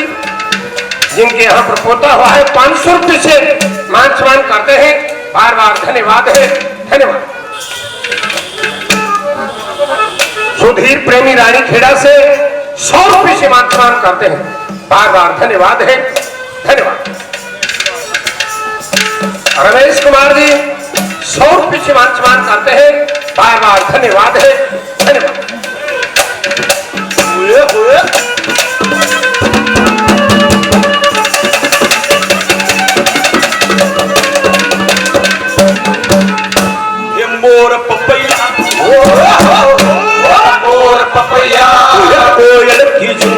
जिनके यहाँ पर पोता हुआ है ₹500 से मान सम्मान करते हैं। बार बार धन्यवाद है, धन्यवाद। सुधीर प्रेमी रानी खेड़ा से ₹100 से मान सम्मान करते हैं। बार बार धन्यवाद है, धन्यवाद। रमेश कुमार जी ₹100 से मान सम्मान करते हैं। बार बार धन्यवाद है, धन्यवाद। मोर पपैया मोर पपैया कोयल की जू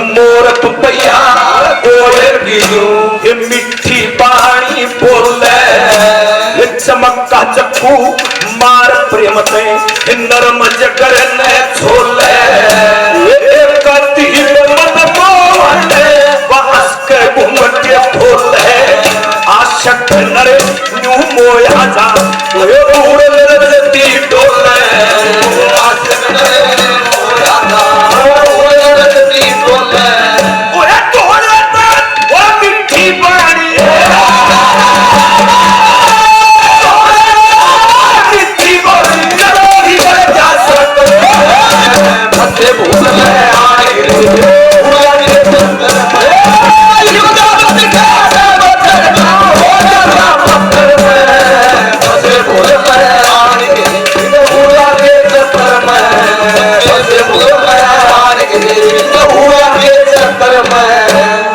मोर पपैया कोयल की जू मिट्ठी पानी बोले चमक्का चक्कू मार प्रेम से नरम जगर ने छोले घूमटे फोले आशक नरे न्यू मोया जा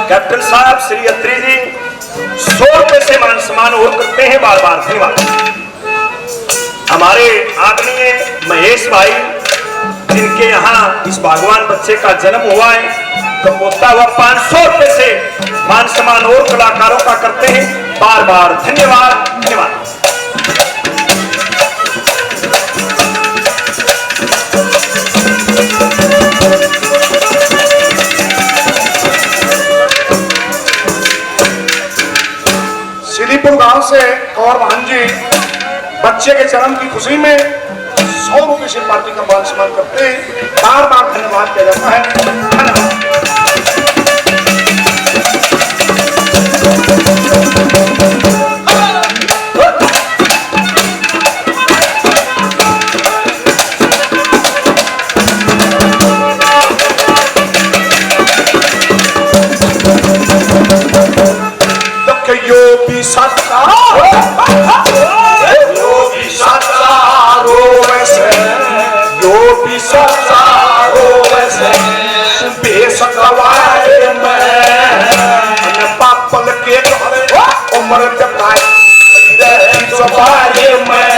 कैप्टन साहब श्री अत्री जी ₹100 से मान सम्मान और करते हैं। बार बार धन्यवाद। हमारे आदरणीय महेश भाई जिनके यहाँ इस भगवान बच्चे का जन्म हुआ है तो पोता हुआ ₹500 से मान सम्मान और कलाकारों का करते हैं। बार बार धन्यवाद, धन्यवाद। सिद्दीपुर गांव से कौर बहन जी बच्चे के जन्म की खुशी में ₹100 से पार्टी का मान सम्मान करते हैं। बार बार धन्यवाद किया जाता है, धन्यवाद। योगी सत्तारो वैसे योगी सत्तारो वैसे बेसगवाए मैं पापल के घरे उम्र जगाए मैं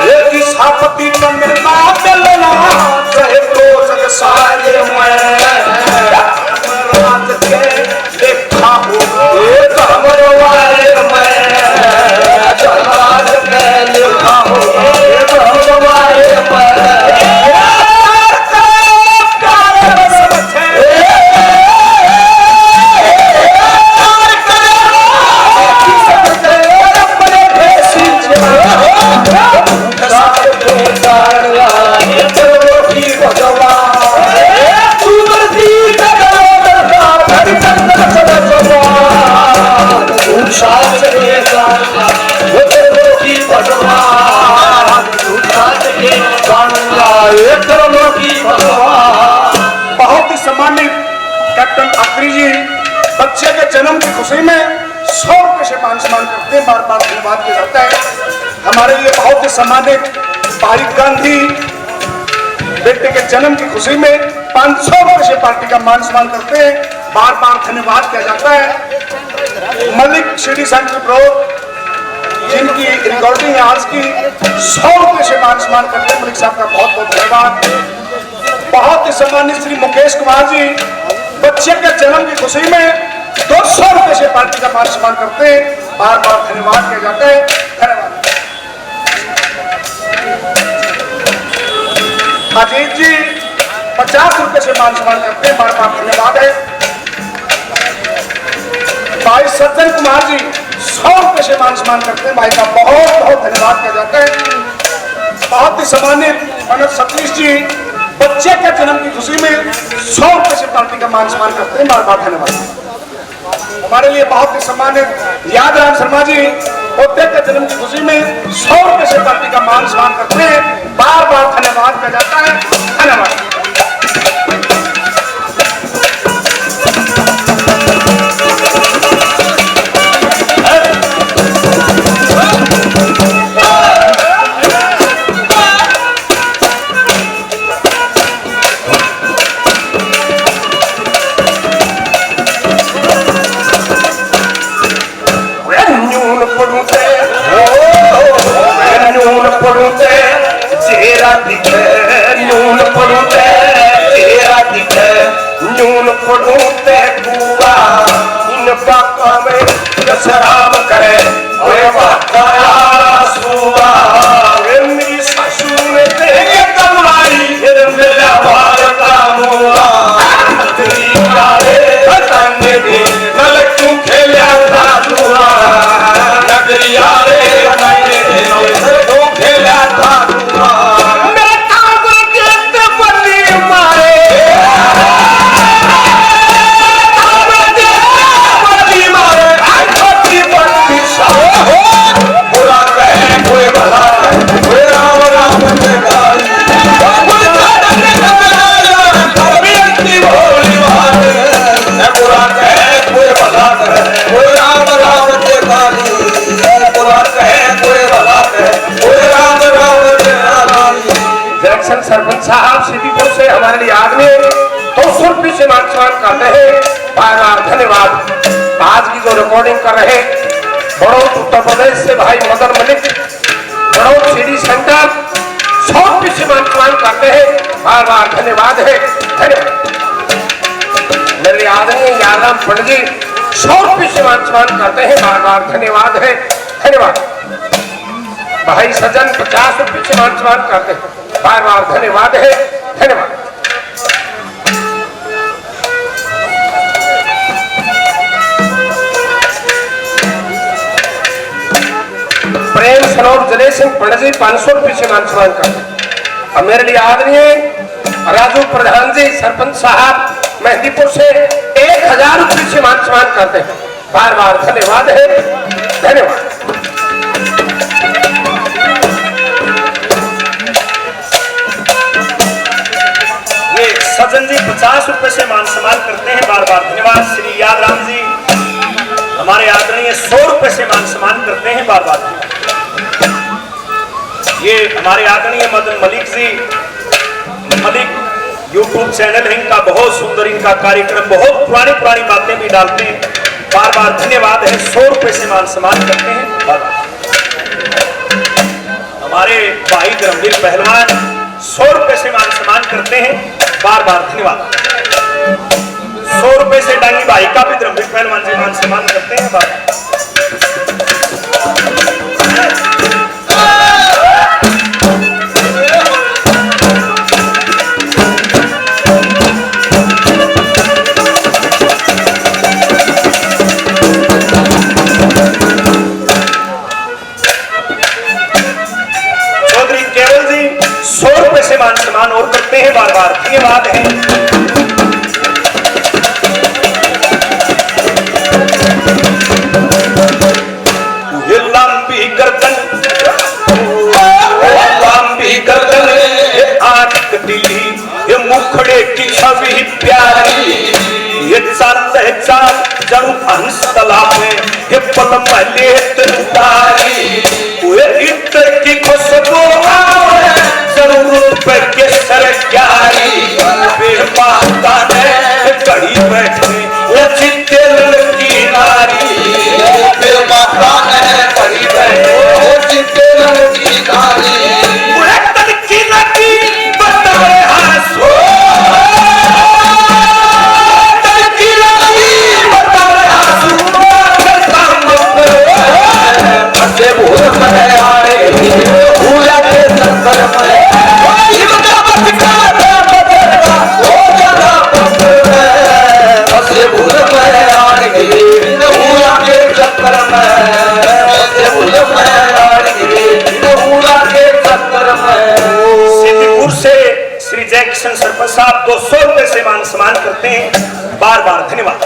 एक सापति मंदिर ना मिलना चाहे तो जग सारे मैं रात के देखा हो एक हमरो वाले मैं जहाज में लिखा हो एक हमरो वाले मैं जन्म की खुशी में 100 रुपए से मान सम्मान करते हैं, बार बार धन्यवाद किया जाता है। हमारे लिए बहुत ही सम्मानित भाई गांधी बेटे के जन्म की खुशी में 500 रुपए से पार्टी का मान सम्मान करते हैं, बार बार धन्यवाद किया जाता है। मलिक सीडी सेंटर प्रो जिनकी रिकॉर्डिंग है आज की, 100 रुपए से मान सम्मान करते हैं, मलिक साहब का बहुत बहुत धन्यवाद। बहुत ही सम्मानित श्री मुकेश कुमार जी बच्चे के जन्म की खुशी में 200 रुपए से पार्टी का मान सम्मान करते हैं, बार बार धन्यवाद किया जाता है। धन्यवाद। अजीत जी 50 रुपए से मान सम्मान करते हैं, बार बार धन्यवाद है। भाई सज्जन कुमार जी 100 रुपए से मान सम्मान करते हैं, भाई का बहुत बहुत धन्यवाद किया जाता है। बहुत ही सम्मानित मनोज सतीश जी बच्चे के जन्म की खुशी में 100 रुपए से पार्टी का मान सम्मान करते हैं, बार बार धन्यवाद। हमारे लिए बहुत ही सम्मानित यादराम शर्मा जी पोते के जन्म की खुशी में 100 रुपए से पार्टी का मान सम्मान करते हैं, बार बार धन्यवाद किया जाता है। धन्यवाद। शराब करे मेरी सासू ने तेरे कमाई फिर मेरा भारता मुआ नल तू खेलिया था दुआ नगरिया रे तू खेलिया था दुआ सरपंच साहब सीधीपुर से हमारे लिए आदमी 200 रुपये से मान सम्मान करते हैं, बार बार धन्यवाद। आज की जो रिकॉर्डिंग कर रहे बड़ौद उत्तर प्रदेश से भाई मदन मलिक बड़ौद सीडी सेंटर 100 रुपये से मान सम्मान करते हैं, बार बार धन्यवाद है। धन्यवाद। मेरे आदमी यादराम पंडित जी 100 रुपये से मान सम्मान करते हैं, बार बार धन्यवाद है। धन्यवाद। भाई सज्जन 50 रुपये से मान सम्मान करते हैं, बार बार धन्यवाद है। धन्यवाद। प्रेम सरोवर जले सिंह पंडित जी 500 रुपये से मान सम्मान करते हैं। और मेरे लिए आदरणीय राजू प्रधान जी सरपंच साहब मेहंदीपुर से 1000 रुपये से मान सम्मान करते हैं, बार बार धन्यवाद है। धन्यवाद। सज्जन जी 50 रुपए से मान सम्मान करते हैं, बार बार धन्यवाद। श्री यादराम जी हमारे आदरणीय 100 रुपए से मान सम्मान करते हैं, बार बार धन्यवाद। ये हमारे आदरणीय मदन मलिक जी मलिक यूट्यूब चैनल है इनका, बहुत सुंदर इनका कार्यक्रम, बहुत पुरानी पुरानी बातें भी डालते हैं, बार बार धन्यवाद है। 100 रुपए से मान सम्मान करते हैं, बार बार। हमारे भाई धर्मवीर पहलवान 100 रुपए से मान सम्मान करते हैं, बार बार धन्यवाद। 100 रुपए से डांगी भाई का भी धर्मवीर पहलवान से मान सम्मान करते हैं, बार बार। चौधरी केवल जी 100 रुपए से मान सम्मान और करते हैं, बार बार धन्यवाद है। हे पलम लेत उतारी वे इत्र की खुशबू आवे जरूरत पे के सरकारी बेमाता ने घड़ी बैठे वो चित्ते लड़की नारी बेमाता ने घड़ी बैठे वो चित्ते लड़की नारी वो तड़की लगी बताए हासो तड़की लगी बताए हासो से भूल में आए भूला के चक्कर में जीवता बचकाता बदलवा हो जाना पकड़ से भूल में आए भूला के चक्कर में से भूल में आए भूला के चक्कर में सिद्धिपुर से श्री जय किशन सरपंच साहब 200 रुपए से मान सम्मान करते हैं बार बार धन्यवाद।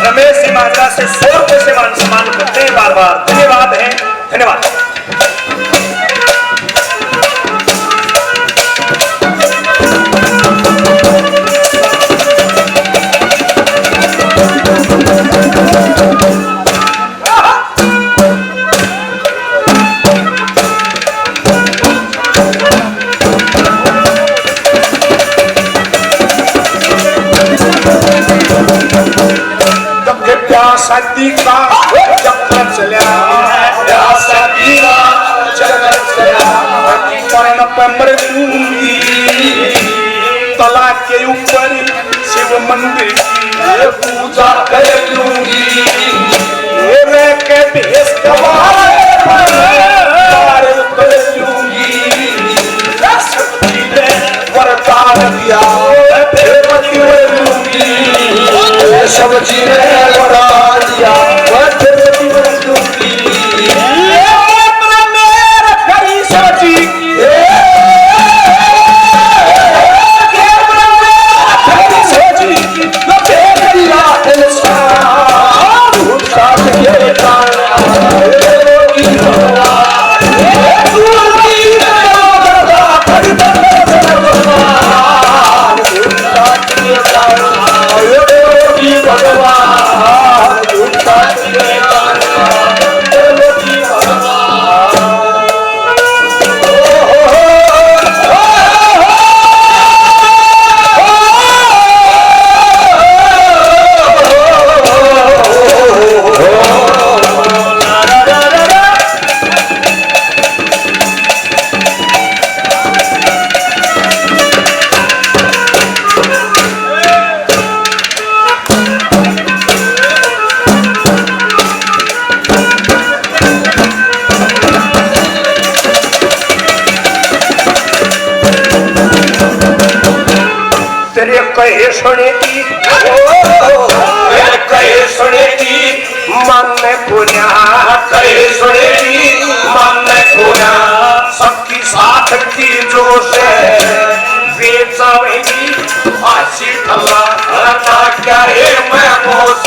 रमेश जी माता से 100 रुपए से मान सम्मान करते हैं बार बार धन्यवाद है धन्यवाद। शादी का चक्र चला शादी का चक्र चला पर्ण पे मृदूंगी तला के ऊपर शिव मंदिर की पूजा कर लूंगी रे के भेष कर लूंगी शक्ति ने वरदान दिया फिर लूंगी सब जी ने कहे सुनेगी मन पुण्या कहे सुनेगी मन पुण्या सबकी साथ की जोश बेचावेगी फांसी ठल्ला रता क्या है मैं मोश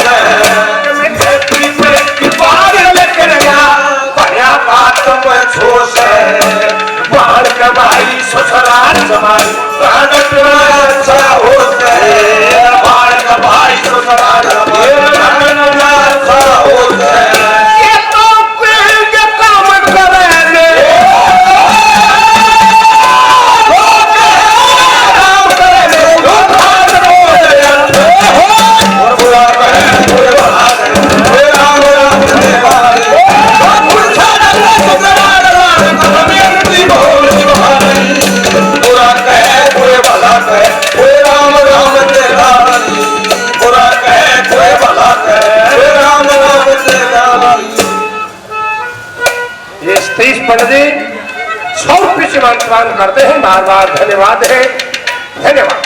बढ़िया बात में जोश बाहर का भाई ससुराल जमाई अच्छा होता है बाहर का भाई ससुराल अच्छा होता है ये तो कोई काम करेंगे और बुरा पंडित 100 रुपये से मान करते हैं बार बार धन्यवाद है धन्यवाद।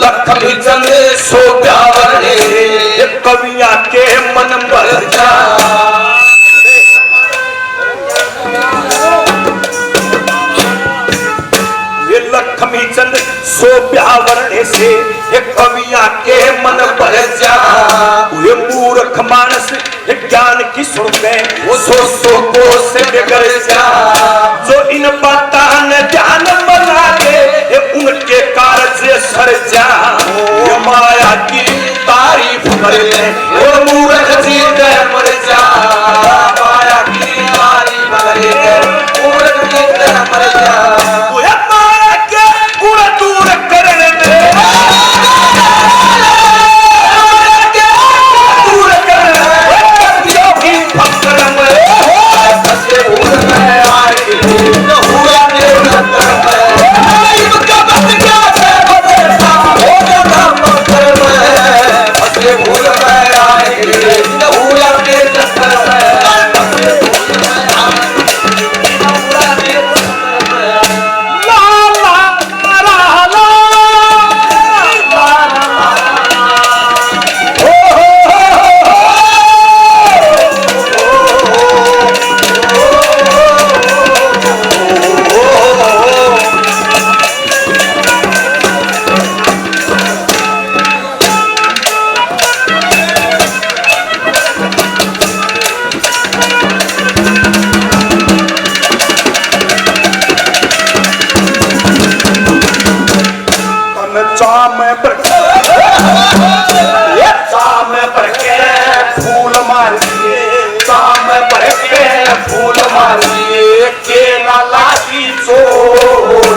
लखमी चंद्र सो प्यावर से सुनते वो सो को से बिगड़ जा जो इन बाता ने ध्यान बना के उनके कारज सर जा वो माया की तारीफ कर ले वो मूर्ख जी के मर जा माया की तारीफ कर ले मूर्ख जी के मर जा वो माया के गुण दूर करने में फूल मार दिए शाम भर के फूल मार दिए केला लागी चोर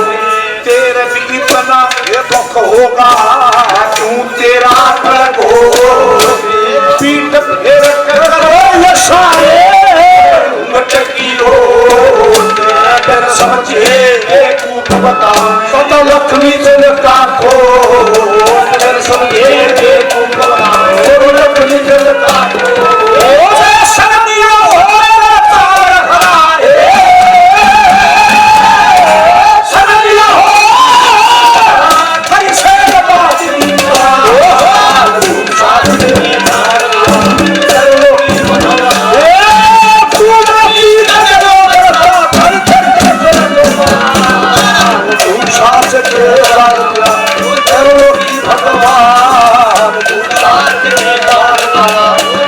तेरे भी बना ये दुख होगा क्यों तेरा खड़ग हो पीठ फेर करो ये सारे मटकी हो तेरे समझे एक बता सदा लक्ष्मी चल का खो तेरे समझे एक बता लक्ष्मी चल का खो शर्मिया हो तार हराए शर्मिया हो हरी से बाजी साथ में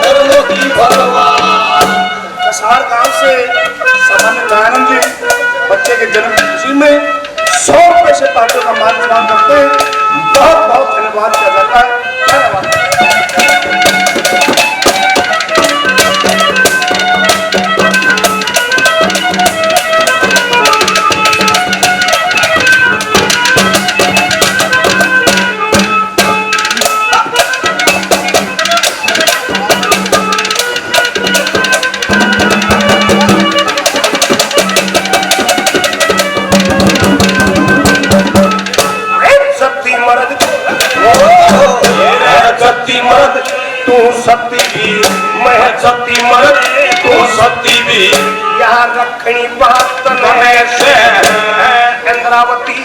चलो की बनवा कसार गांव से सामान्य दयानंद जी बच्चे के जन्म की खुशी में 100 रुपए से पार्टियों का मान सम्मान करते हैं। बहुत बहुत धन्यवाद किया जाता है। धन्यवाद। मर्द तू सती भी मैं सती मर्द तू सती भी यहाँ रखनी बात से इंद्रावती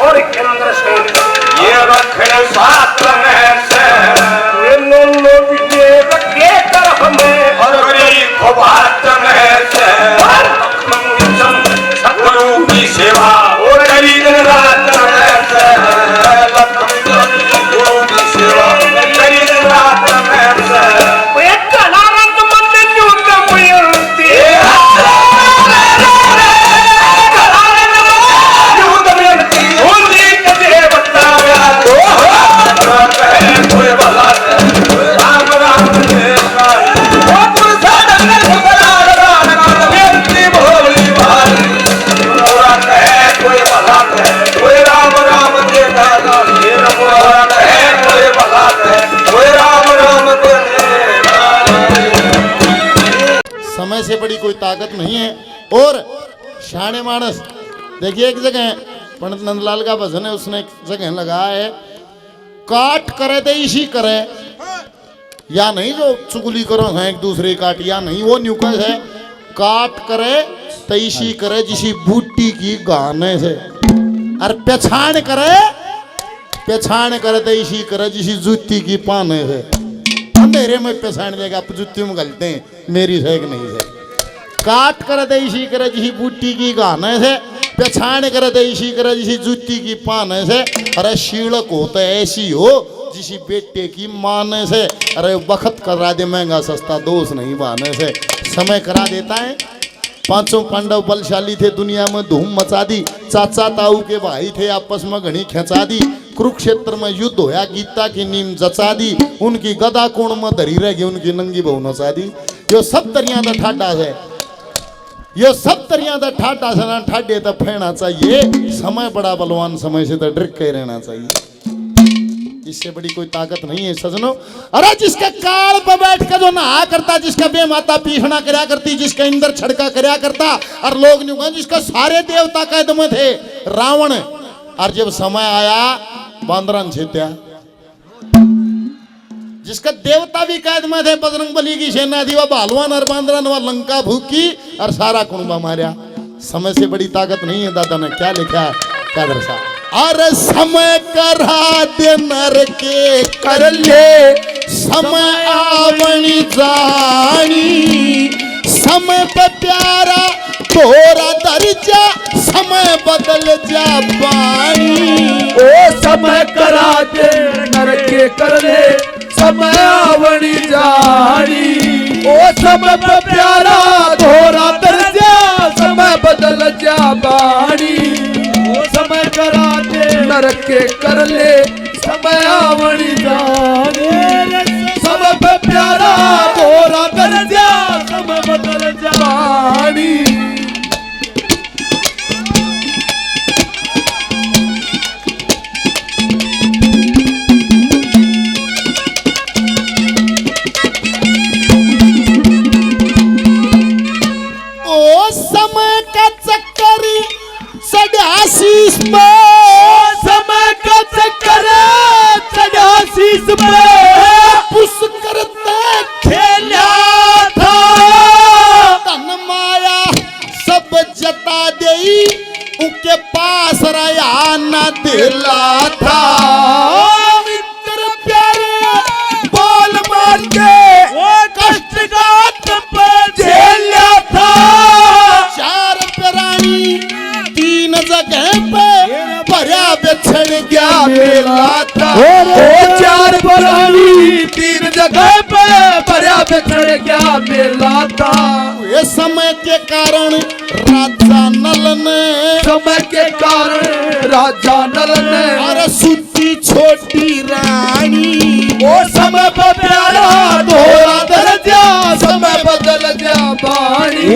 और इंद्रसेन ये रखने साथ से रखे कर हमें बात से सतगुरु की सेवा और करी दिन रात गुरु की सेवा समय से बड़ी कोई ताकत नहीं है। और शाणे मानस देखिए, एक जगह पंडित नंदलाल का भजन है, उसने एक जगह लगाया है, काट करे तो इसी करे, या नहीं जो चुगली करो है एक दूसरे काट, या नहीं वो न्यूकस है, काट करे तो इसी करे जिसी बूटी की गाने से, और पछाण करे तो इसी करे जिसी जूती की पाने से। अंधेरे में पछाण देगा, जूती में गलते हैं, मेरी सेक नहीं से। काट कर दे इसी करे जिसी बूटी की गाने से, पछाण कर दे इसी करे जिसी जूती की पाने से। अरे शीलक हो तो ऐसी हो जिसी बेटे की माने से। अरे वक्त करा दे महंगा सस्ता, दोष नहीं बहाने से। समय करा देता है। पांचों पांडव बलशाली थे, दुनिया में धूम मचा दी। चाचा ताऊ के भाई थे, आपस में घनी खिंचा दी। कुरुक्षेत्र में युद्ध होया, गीता की नीम जचा दी। उनकी गदा कोण में धरी रहेगी, उनकी नंगी बहु नचा दी। यो सब तरिया दा ठाडा है, यो सब तरिया दा ठाडा से ना ठाडे तो फेना चाहिए। समय बड़ा बलवान, समय से तो डर के रहना चाहिए। इससे बड़ी कोई ताकत नहीं है सजनों। अरे जिसका काल पर बैठ कर जो नहा करता, जिसका बेमाता पीछना करया करती, जिसका इंद्र छड़का करया करता, और लोग नहीं कहा जिसका सारे देवता कैद में थे रावण, और जब समय आया बांदरन छेत्या। जिसका देवता भी कैद में थे, बजरंग बली की सेना थी, वह बालवान और बांदरन वह लंका भूखी और सारा कुंबा मारा। समय से बड़ी ताकत नहीं है। दादा ने क्या लिखा है, क्या दर्शा। अरे समय करा दे नर के कर ले, समय आवनी जानी। समय पे प्यारा तोरा दर्जा, समय बदल जा पानी। ओ समय करा दे नर के कर ले, समय आवनी जानी। ओ समय पे प्यारा तोरा दर्जा, समय बदल जा बानी। ओ समय करा दे नर के कर ले, समय आवनी जानी। समय पे प्यारा तोरा दर्जा, समय बदल जा बानी। समय का चक्करी सदाशीष में, समय का चक्कर सदाशीष में पुष्कर ते खेला था। तन माया सब जता दे, उनके पास रया न दिला था। मित्र प्यारे बोल मार के कष्ट गात पे झेला था। चार प्राणी तीन जगह पे भरा बिछड़ गया मेला था। ओ चार प्राणी तीन जगह पे भरा बिछड़ गया मेला था। ये समय के कारण राजा नल ने, समय के कारण राजा नल ने, अरे सुती छोटी रानी। ओ समय पर प्यारा तोरा दर्जा, समय बदल जा बानी।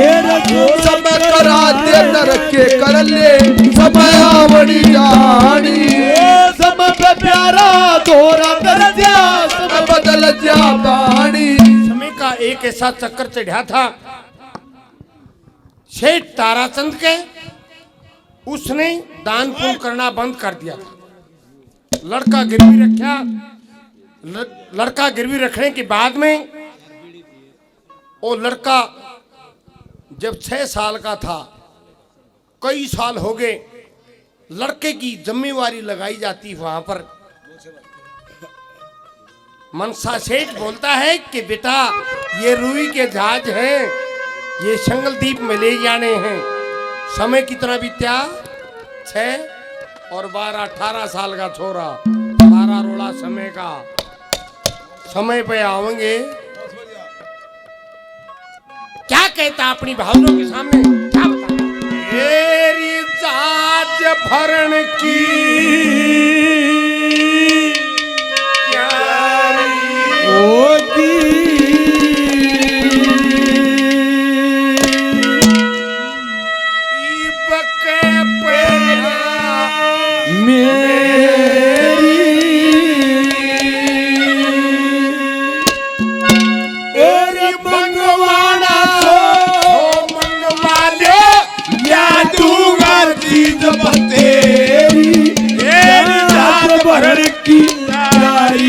समय करा दे नर के कर ले, समय आवनी जानी। समय पे प्यारा तोरा दर्जा, समय बदल जा बानी। समय का एक ऐसा चक्कर चढ़ा था सेठ ताराचंद के, उसने दान पुण्य करना बंद कर दिया था। लड़का गिरवी रखा, लड़का गिरवी रखने के बाद में वो लड़का जब 6 साल का था, कई साल हो गए, लड़के की जिम्मेवारी लगाई जाती वहां पर। मनसा सेठ बोलता है कि बेटा ये रुई के जहाज हैं, ये संगलदीप में ले जाने हैं। समय कितना बीत्या, 6 और 12 18 साल का छोरा, सारा रोड़ा समय का। समय पे आवेंगे, क्या कहता अपनी भावनाओं के सामने, क्या बता। मेरी जाज भरण की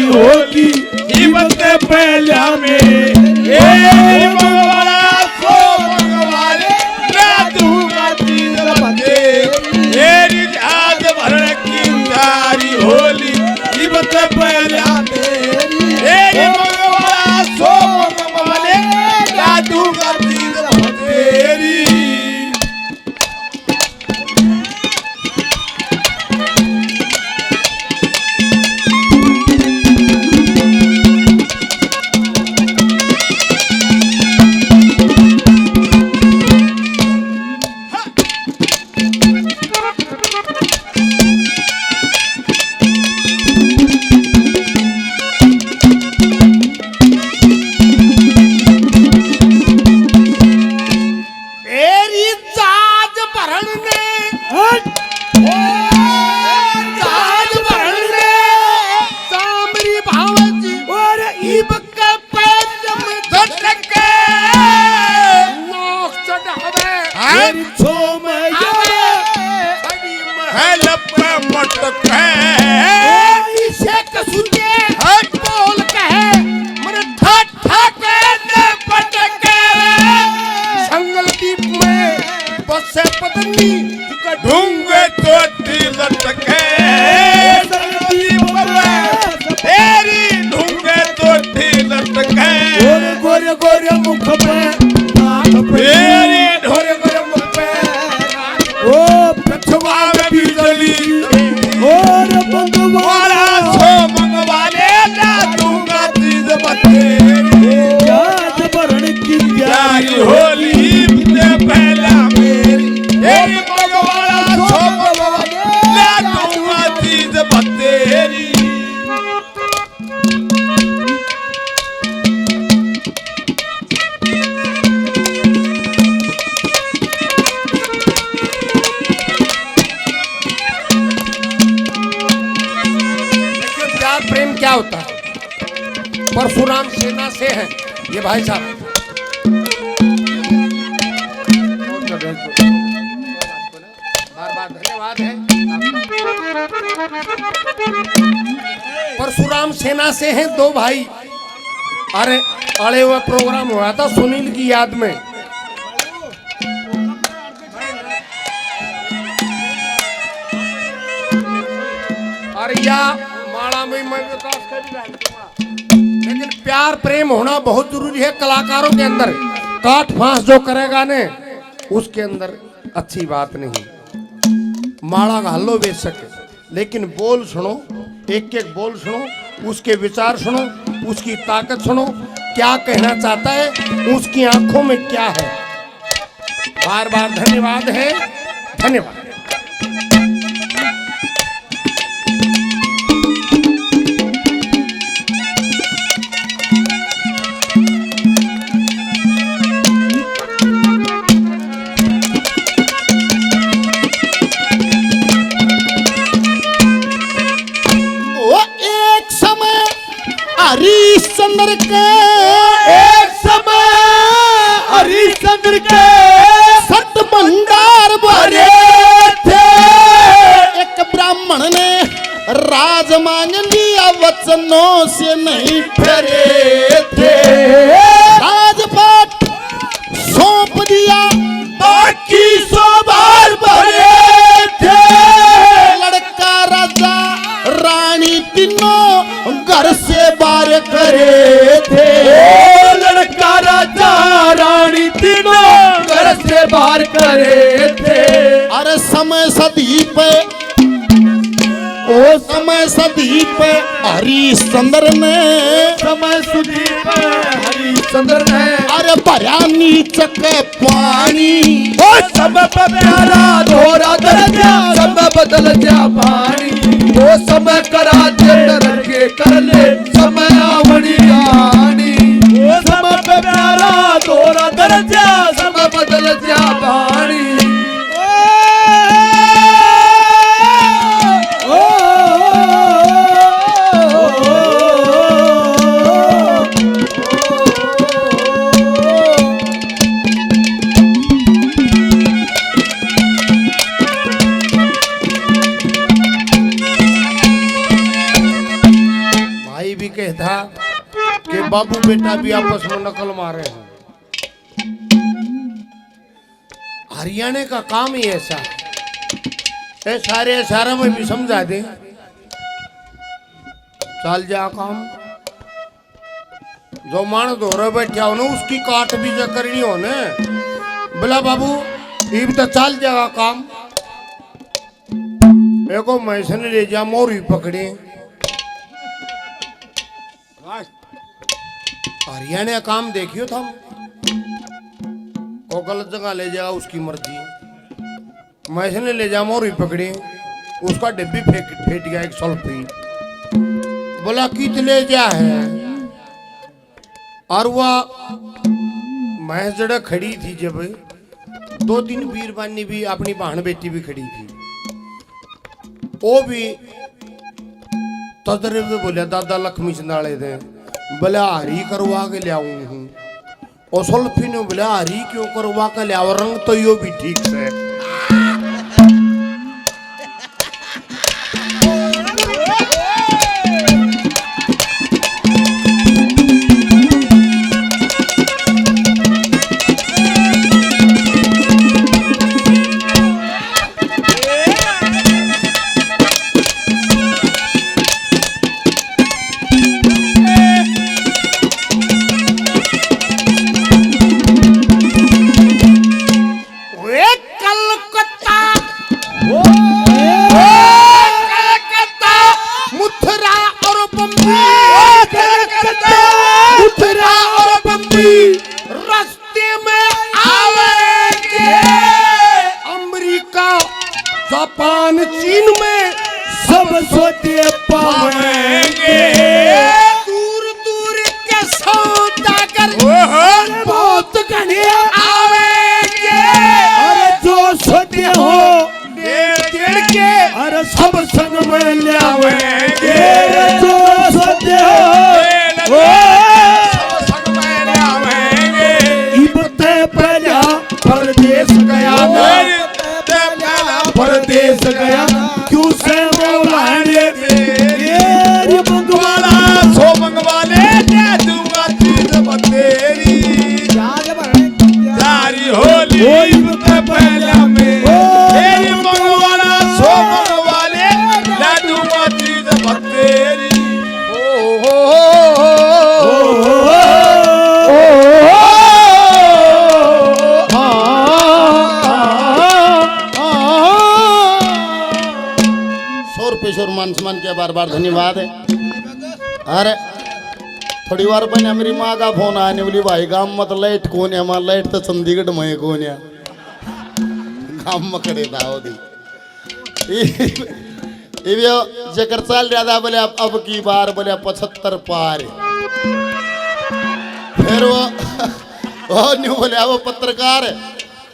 होगी जीवत पहला में मेरी जात भरण की उतारी होली जीवत पहला मेरी मंगवाला सो मंगवाले जादू का तीर तेरी। परशुराम सेना से हैं ये भाई साहब। बार-बार धन्यवाद है। परशुराम सेना से हैं दो भाई। अरे अड़े हुए प्रोग्राम हुआ था सुनील की याद में। और या माला में मैं विकास कर भी जानूंगा, लेकिन प्यार प्रेम होना बहुत जरूरी है कलाकारों के अंदर। काट फांस जो करेगा ने उसके अंदर अच्छी बात नहीं। माला का हल्लो बेच सके, लेकिन बोल सुनो, एक एक बोल सुनो, उसके विचार सुनो, उसकी ताकत सुनो, क्या कहना चाहता है, उसकी आंखों में क्या है। बार बार धन्यवाद है, धन्यवाद। हरिश्चंद्र के एक समय हरिश्चंद्र के सत भंडार भरे थे। एक ब्राह्मण ने राज मांग लिया, वचनों से नहीं डरे थे। राजपाट सौंप दिया, बाकी सो बार भरे थे। लड़का राजा रानी तीनों घर से बाहर करे थे। ओ लड़का राजा रानी तीनों घर से बाहर करे थे। अरे समय सदी पे, ओ समय सदी पे हरिश्चंद्र ने, समय सुदीप हरिश्चंद्र ने अरे भरा नीच के पानी। ओ समय पे प्यारा धोरा दरजा, समय बदल जा पानी। वो समय करा चंद्र के कर ले, समय आवड़ी आनी। वो समय पे प्यारा धोरा दरजा, समय बदल जा पानी। था कि बाबू बेटा भी आपस में नकल मारे हैं। हरियाणा का काम ही ऐसा है, सारे सारा में भी समझा दे, चल जा काम। जो मान धोरे बैठा हो ना उसकी काट भी जो करनी हो ना, बोला बाबू ये भी तो चल जाएगा काम। देखो मैंने ले जा मोरी पकड़े। हरियाणा काम देखियो था, वो गलत जगह ले जाएगा उसकी मर्जी। मैंने ले जा मोरी पकड़े, उसका डिब्बी फेंट गया एक सल्फी। बोला कित ले जा है, और वह मैं जड़ा खड़ी थी जब, दो तीन वीरबानी भी अपनी बहन बेटी भी खड़ी थी, वो भी तदरे में बोले दादा लक्ष्मी चंदाले दे, बोला हरी करवा के ले आऊं हूँ। और सल्फी ने बोला हरी क्यों करवा के ले आओ, रंग तो यो भी ठीक से। बार बार धन्यवाद है। अरे थोड़ी बार बने मेरी माँ का फोन आने बोली भाई गाँव मत लाइट कौन है, हमारा लाइट तो चंडीगढ़ में कौन है, गाँव में खड़े था वो दी जकर चल रहा था बोले अब की बार बोले 75 पार। फिर वो न्यू बोले वो पत्रकार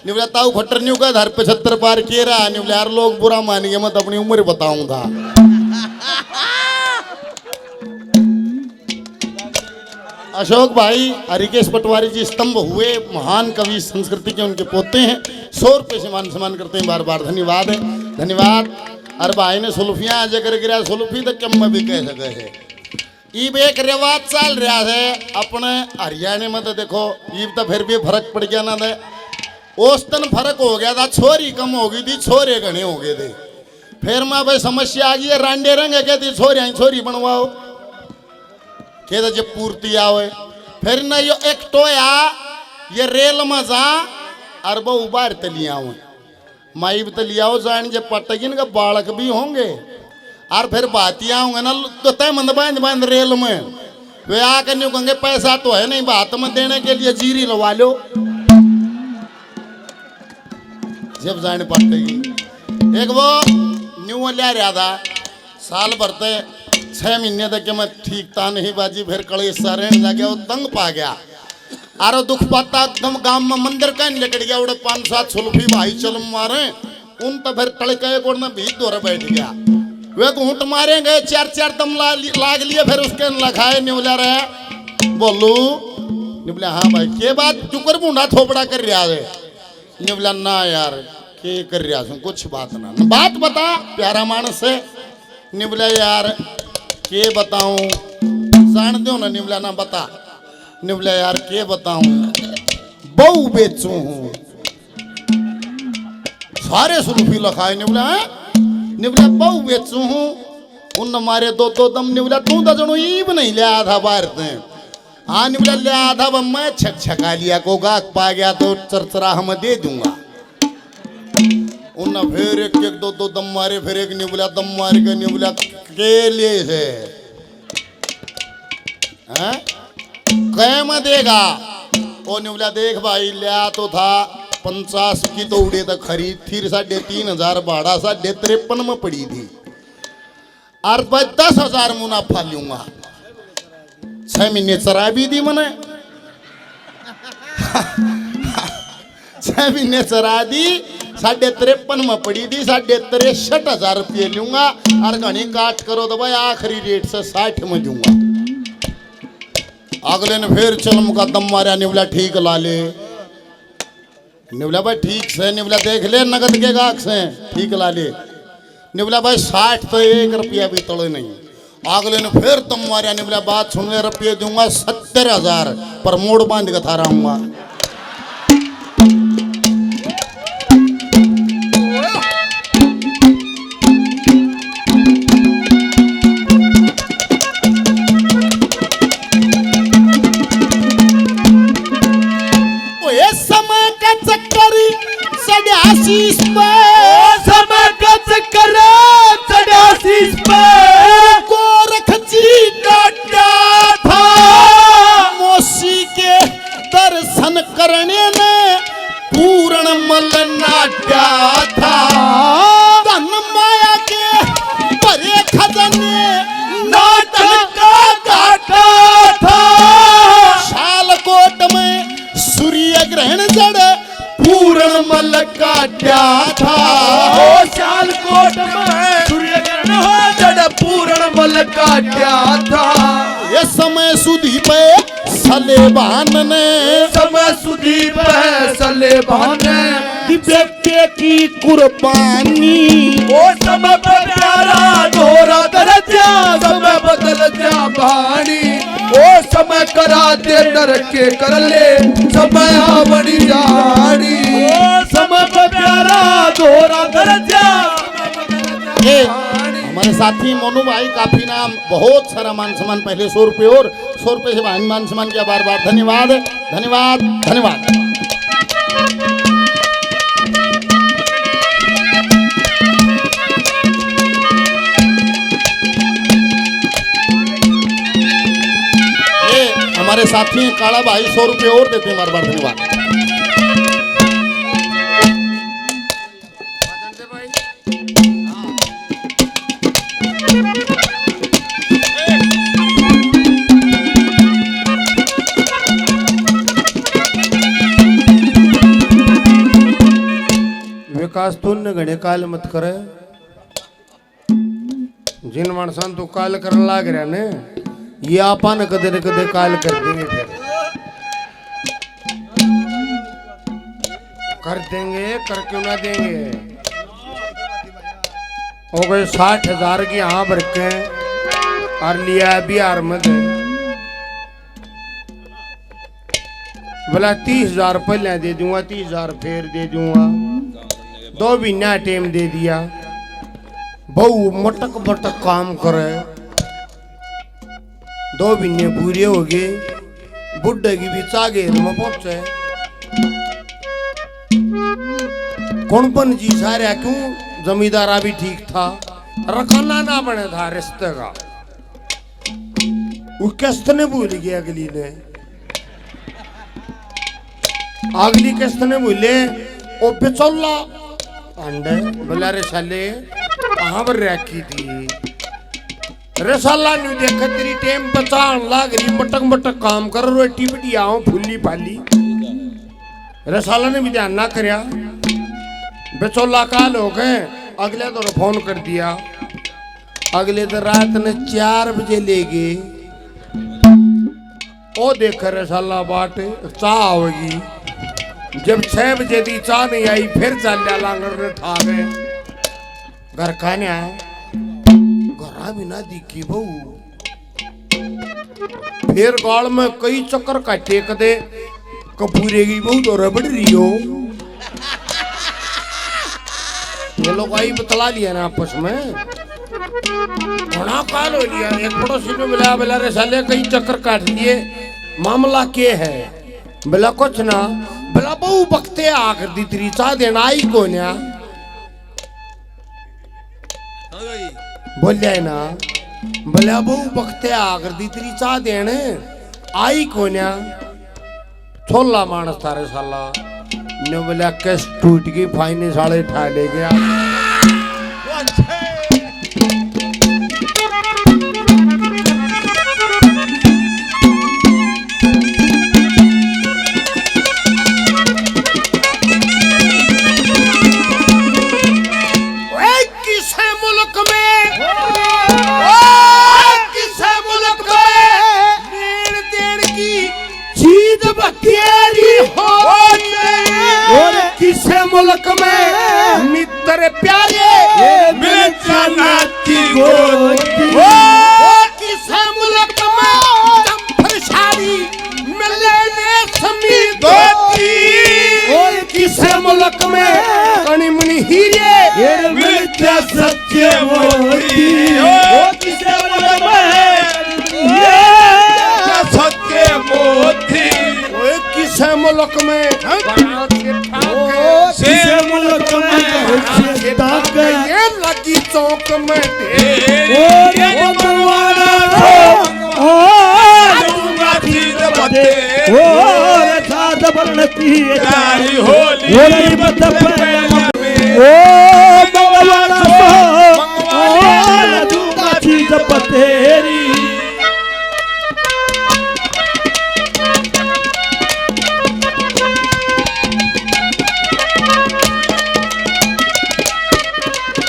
न्यू बोला ताऊ खट्टर न्यू का धर 75 पार किए रहा न्यू बोले यार लोग बुरा मानेंगे मत अपनी उम्र बताऊंगा। अशोक भाई हरिकेश पटवारी जी स्तंभ हुए महान कवि संस्कृति के उनके पोते हैं, 100 रुपये से मान सम्मान करते हैं, बार बार धन्यवाद है धन्यवाद। अरे भाई ने सुल्फियाँ जगह गिरा सुल्फी तो कम में भी कह सके है। ईब एक रिवाज चल रहा है अपने हरियाणा में तो देखो ईब तो फिर भी फर्क पड़ गया ना दे, औसतन फर्क हो गया था, छोरी कम हो गई थी छोरे घने हो गए थे। फिर मैं भाई समस्या आ गई है रांडे रंग कहती छोरी छोरी बनवाओ कहते जब पूर्ति आवे। फिर न यो एक टोया ये रेल में जा और वो उबार तलिया हुए माइब तलियाओ जान जब पटगिन का बालक भी होंगे और फिर बातियां होंगे ना तो तय मंद बांध बांध रेल में वे आकर न्यू कहेंगे पैसा तो है नहीं बात में देने के लिए जीरी लगा लो जब जान पटेगी। एक वो न्यू लिया रहा था साल भरते 6 महीने तक मैं ठीक था नहीं बाजी, फिर कड़े सारे जाके वो तंग पा गया अरे दुख पाता एकदम गांव में मंदिर का निकट गया उड़े 5-7 सुल्फी भाई चल मारे उन तो फिर तड़के कोड में भीत दौरे बैठ गया वे घूट मारे गए 4-4 दम लाग लिए फिर उसके लगाए न्यूला रहे बोलू निबला हाँ भाई के बात चुकर बूढ़ा थोपड़ा कर रहा है निबला ना यार के कर रहा हूँ कुछ बात ना बात बता प्यारा मानस है निबला यार के बताऊं जान दो ना निबला ना बता निबला यार के बताऊं बहु बेचू हूं सारे सुल्फी लखाए निबला निबला बहु बेचू हूं उन मारे दो दम निबला तू तो जनो ईब नहीं ले आधा बार ने हाँ निबला ले आधा बम मैं छका लिया को गाक पा गया तो चरचरा हम दे दूंगा। उन फिर एक दो दम मारे फिर एक निबला दम मार के निबला के लिए है कैम देगा ओ निबला देख भाई लिया तो था 50 की तो उड़े तक खरीद थी 3,500 भाड़ा 53 में पड़ी थी और 10,000 मुनाफा लूंगा 6 महीने चरा भी दी मैंने 6 महीने चरा दी 53 में पड़ी थी 63,000 रुपये लूंगा और घनी काट करो तो भाई आखिरी रेट से 60 में दूंगा। अगले ने फिर चल मुकदम मारा निबला ठीक ला ले निबला भाई ठीक से निबला देख ले नगद के गाहक से ठीक ला ले निबला भाई 60 तो 1 रुपया भी तोड़े नहीं। अगले ने फिर दम मारा निबला बात सुन ले रुपये दूंगा 70,000 पर मोड़ बांध के था रहूंगा। गोरख जी डाटा था मोसी के दर्शन करने में पूर्ण मल नाट्या था धन माया के भरे खजाने नाटक का घाटा था शालकोट में सूर्य ग्रहण जड़ पूर्ण मल काट्या था शालकोट में सूर्य ग्रहण हो जड़ पूर्ण मल काट्या था। ये समय सुधी पे सलेबान ने समय सुधी पे सलेबान व्यक्ति की कुर्बानी ओ समय पे प्यारा दोहरा दर्जा समय बदल जा बहानी ओ समय करा दे नर के कर ले समय आवड़ी जानी ओ समय पे प्यारा दोहरा दर्जा ये हमारे साथी मोनू भाई काफी नाम बहुत सारा मान सम्मान पहले 100 रुपये और 100 रुपये से मान सम्मान किया बार बार धन्यवाद धन्यवाद धन्यवाद। हमारे साथी हैं काला भाई 100 रुपये और देते हैं, बार बार धन्यवाद। विकास तुन घणे काल मत करे, जिन माणसान तू काल करने लाग रहा ने ये आपा न कदे न कदे काल कर देंगे, फिर कर देंगे, कर क्यों ना देंगे। हो गए 60,000 की यहाँ भर के और लिया बिहार में गए, बोला 30,000 पहले दे दूंगा, 30,000 फिर दे दूंगा, 2 महीना टाइम दे दिया। बहु मटक मटक काम करे, 2 महीने पूरे हो गए, बुढ़े की भी चागेर में पहुंचे। कौन पन जी सारे क्यों, जमींदारा भी ठीक था, रखाना ना बने था रिश्ते का। वो किस्त ने भूल गया, अगली किस्त ने भूले, ओ बेचौला अंडे बोला रे साले कहाँ पर रखी थी, रे साला न्यू देख तेरी टेम बचान लाग रही, मटक मटक काम कर, रोटी बढ़िया हो फुल्ली फाली। रे साला ने भी ध्यान ना करया, बेचौला काल हो गए, अगले तो फोन कर दिया, अगले तो रात ने 4 बजे ले गए। ओ देख रे साला बाट चाह होगी, जब 6 बजे दी चाह नहीं आई, फिर चल लिया लांगर ने ठा गए। घर खाने आए, घरा भी ना दिखी बहू, फिर गाड़ में कई चक्कर काटे, कदे कपूरे की बहू तो रबड़ रही हो। ये लोग आई बतला लिया ना आपस में, बड़ा काल हो लिया। एक पड़ोसी ने मिला, बोला रे साले कई चक्कर काट लिए, मामला क्या है? बोला कुछ ना, बोला बहु बकते आकर दी तेरी चाह देना आई कोन्या, बोलिया ना, बोला बहु बकते आकर दी तेरी चाह देने आई कोन्या। छोला मानस तारे साला ने बोला कैस टूट गई, फाइने साले ठा ले गया। किसे मुल्क में मित्र प्यारे मिल जाना की गोदी, किसे मुल्क में जम्फर शादी मिलने समी गोदी, किसे मुल्क में कणी मुनी हीरे मिलते सच्चे मोती, किसे मुल्क में सच्चे मोती, किसे मुल्क में ये लगी चौक में तेरी।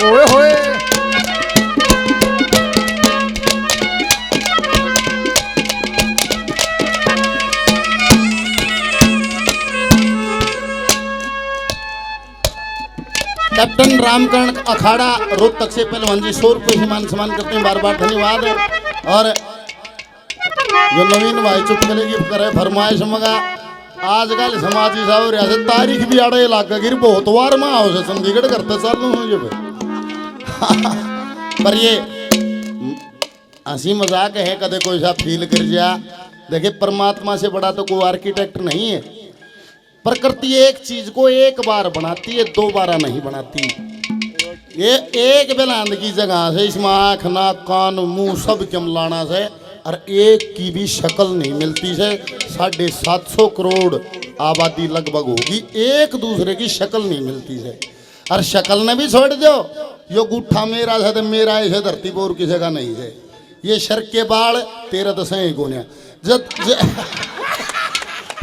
ओए होए कैप्टन रामकरण अखाड़ा रोहतक से पहलवान जी 100 रुपये मान सम्मान करते हैं, बार बार धन्यवाद। और जो नवीन भाई चुटकले की करे फरमाइश मंगा, आजकल समाजी साहब रियासत तारीख भी आड़े इलाका गिर बहुत वार में आओ से चंडीगढ़ करते चालू हो जब पर ये हंसी मजाक है, कदे कोई सा फील कर जा। देखिए परमात्मा से बड़ा तो कोई आर्किटेक्ट नहीं है, प्रकृति एक चीज को एक बार बनाती है, 2 बार नहीं बनाती। ये एक बेलांद की जगह से इसमें आँख नाक कान मुंह सब के मिलाना से और एक की भी शक्ल नहीं मिलती है। 750 करोड़ आबादी लगभग होगी, एक दूसरे की शक्ल नहीं मिलती है। और शक्ल ने भी छोड़ दो, यो गुट्ठा मेरा है तो मेरा है, धरती पर किसी का नहीं है। ये सर के बाल तेरा तो सही गोनिया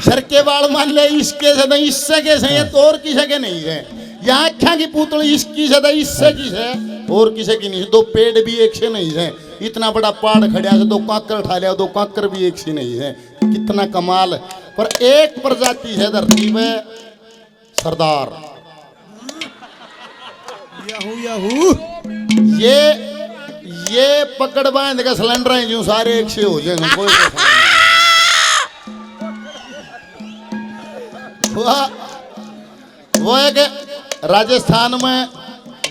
सर के बाल मान ले इसके से नहीं, इससे के से तो और किसी के नहीं है। यहाँ आख्या की पुतली इसकी से इससे की है, और किसी की नहीं है। दो पेड़ भी एक से नहीं है, इतना बड़ा पहाड़ खड़ा है, दो काकर उठा लिया, दो काकर भी एक से नहीं है। कितना कमाल है। पर एक प्रजाति है धरती में, सरदार। ये पकड़ बांध का सिलेंडर है जो सारे एक से हो जाएंगे, कोई वो है कि राजस्थान में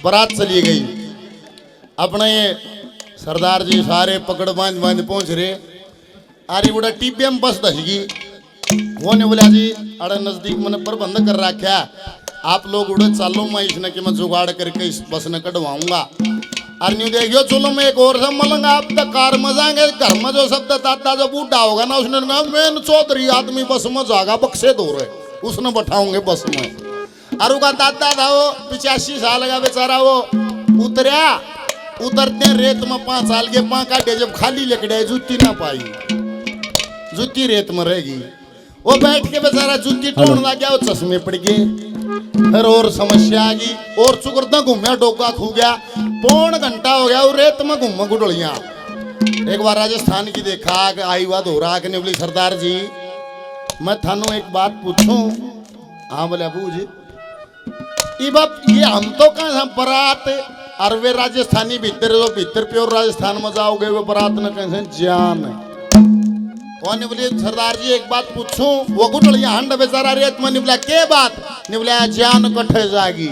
बारात चली गई, अपने ये सरदार जी सारे पकड़ बांध बांध पहुंच रहे। आरी बुढ़ा टीबी में बस दसगी, वो ने बोला जी अरे नजदीक मैंने प्रबंध कर रखा, आप लोग उड़े चालो, मैं इसने कि मैं जुगाड़ करके इस बस ने कटवाऊंगा। और न्यू देखियो चलो मैं एक और सब मलंगा, आप तक कार में जाएंगे, घर में जो शब्द दादा जो बूढ़ा होगा ना, उसने कहा मैं चौधरी आदमी बस में जागा, बक्से दो रहे, उसने बैठाऊंगे बस में। और का दादा था वो 85 साल का बेचारा, वो उतरा, उतरते रेत में 5 साल के पाँ काटे, जब खाली लकड़े जूती ना पाई, जूती रेत में रहेगी। वो बैठ के बेचारा जूती तोड़ना गया, वो चश्मे पड़ गए, फिर और समस्या आ गई, और चुकरदा घूमया, डोका खू गया, पौन घंटा हो गया वो रेत में घूम गुडलिया। एक बार राजस्थान की देखा आई बात हो रहा कि बोली सरदार जी मैं थानू एक बात पूछूं। हाँ बोले अबू जी, ये हम तो कहाँ बरात, और वे राजस्थानी भीतर जो भीतर प्योर राजस्थान में जाओगे वो बरात न कहीं जान है। ने बोले सरदार जी एक बात पूछूं, वो गुटलिया हंड बेचारा रेत में निबला के बात, निबला जान कठे जागी।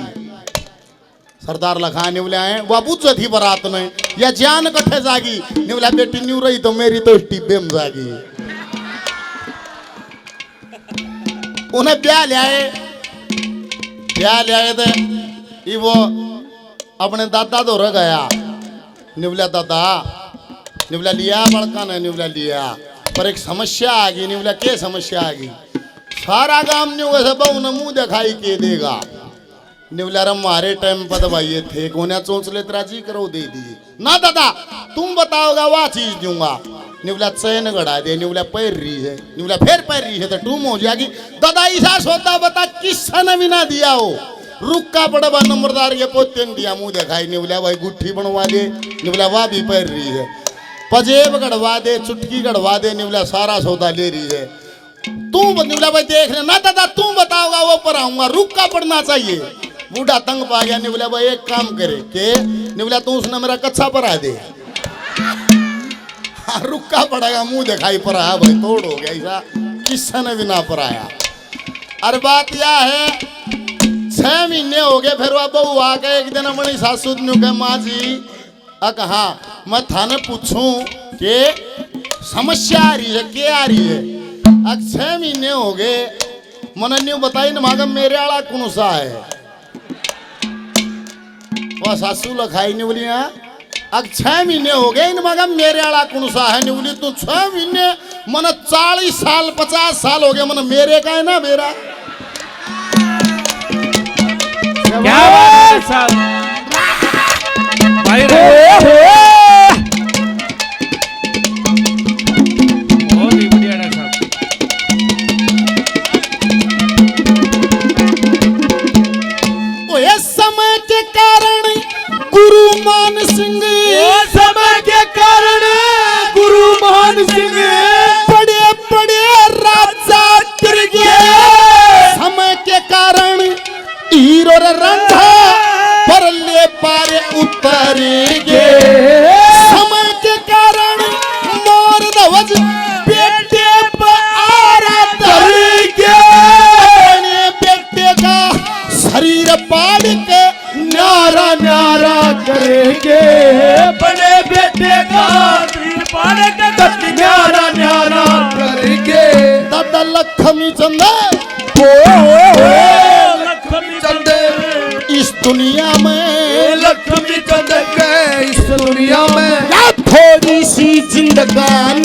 सरदार लखा निबला है वो बुझ थी बरात ने, या जान कठे जागी, निबला बेटी न्यू रही तो मेरी तो टिब्बे में जागी। उन्हें ब्याह ले आए थे, वो अपने दादा तो रह गया, निबला दादा, निबला लिया बड़का ने, निबला लिया, पर एक समस्या आ गई। नहीं बोला क्या समस्या आ गई, सारा गांव ने वैसे बहु न मुंह दिखाई के देगा। नहीं बोला हमारे टाइम पर दबाइए थे, कोने चोंच ले राजी करो दे दिए ना दादा, तुम बताओगा वह चीज दूंगा। नहीं बोला चैन गड़ा दे, नहीं बोला पैर रही है, नहीं बोला फिर पैर रही है तो टूम हो जाएगी। दादा ऐसा सोता बता किस ने भी ना दिया हो, रुक्का पड़ा नंबरदार के पोते ने दिया, मुंह दिखाई। नहीं बोला भाई गुट्ठी बनवा दे, नहीं बोला वह भी पैर रही है, पजेब गढ़वा दे, चुटकी गढ़वा दे, निवला सारा सौदा ले रही है। तू निवला भाई देख ले ना दादा, तू बताओगा वो पर आऊंगा, रुक्का पड़ना चाहिए। बूढ़ा तंग पा गया, निवला भाई एक काम करे के, निवला तू उसने मेरा कच्चा परा दे। हाँ रुक्का पड़ेगा, मुंह दिखाई पड़ा भाई, तोड़ हो गया ऐसा, किसी ने भी ना पराया। अरे बात यह है 6 महीने हो गए, फिर वह बहू आ गए एक दिन अपनी सासू ने कहा माँ जी हाँ मैं थाने पूछूं कि समस्या आ रही है, क्या आ रही है। 6 महीने हो गए, मैंने न्यू बताई न मांगा मेरे आला कौन सा है। वह सासू लखाई नहीं बोली, अब 6 महीने हो गए इन मांगा मेरे आला कौन सा है। नहीं बोली तू 6 महीने, मैंने 40 साल 50 साल हो गए, मैंने मेरे का है ना मेरा। क्या बात है साहब, बहुत ही बढ़िया डॉक्टर साहब। वो समय के कारण गुरु मान सिंह, समय के कारण गुरु मान सिंह बड़े बड़े राजा गिर गए। समय के कारण हीरो रंधा पर ले पारे उतरेंगे। समय के कारण मोर ध्वज बेटे पारा करेंगे। बेटे का शरीर पाड़ के न्यारा न्यारा करेंगे। बड़े बेटे का शरीर पाड़ के न्यारा न्यारा करेंगे। दादा लक्ष्मी चंद लक्ष्मी चंद इस दुनिया में, लक्ष्मी चंद के इस दुनिया में थोड़ी सी जिंदगानी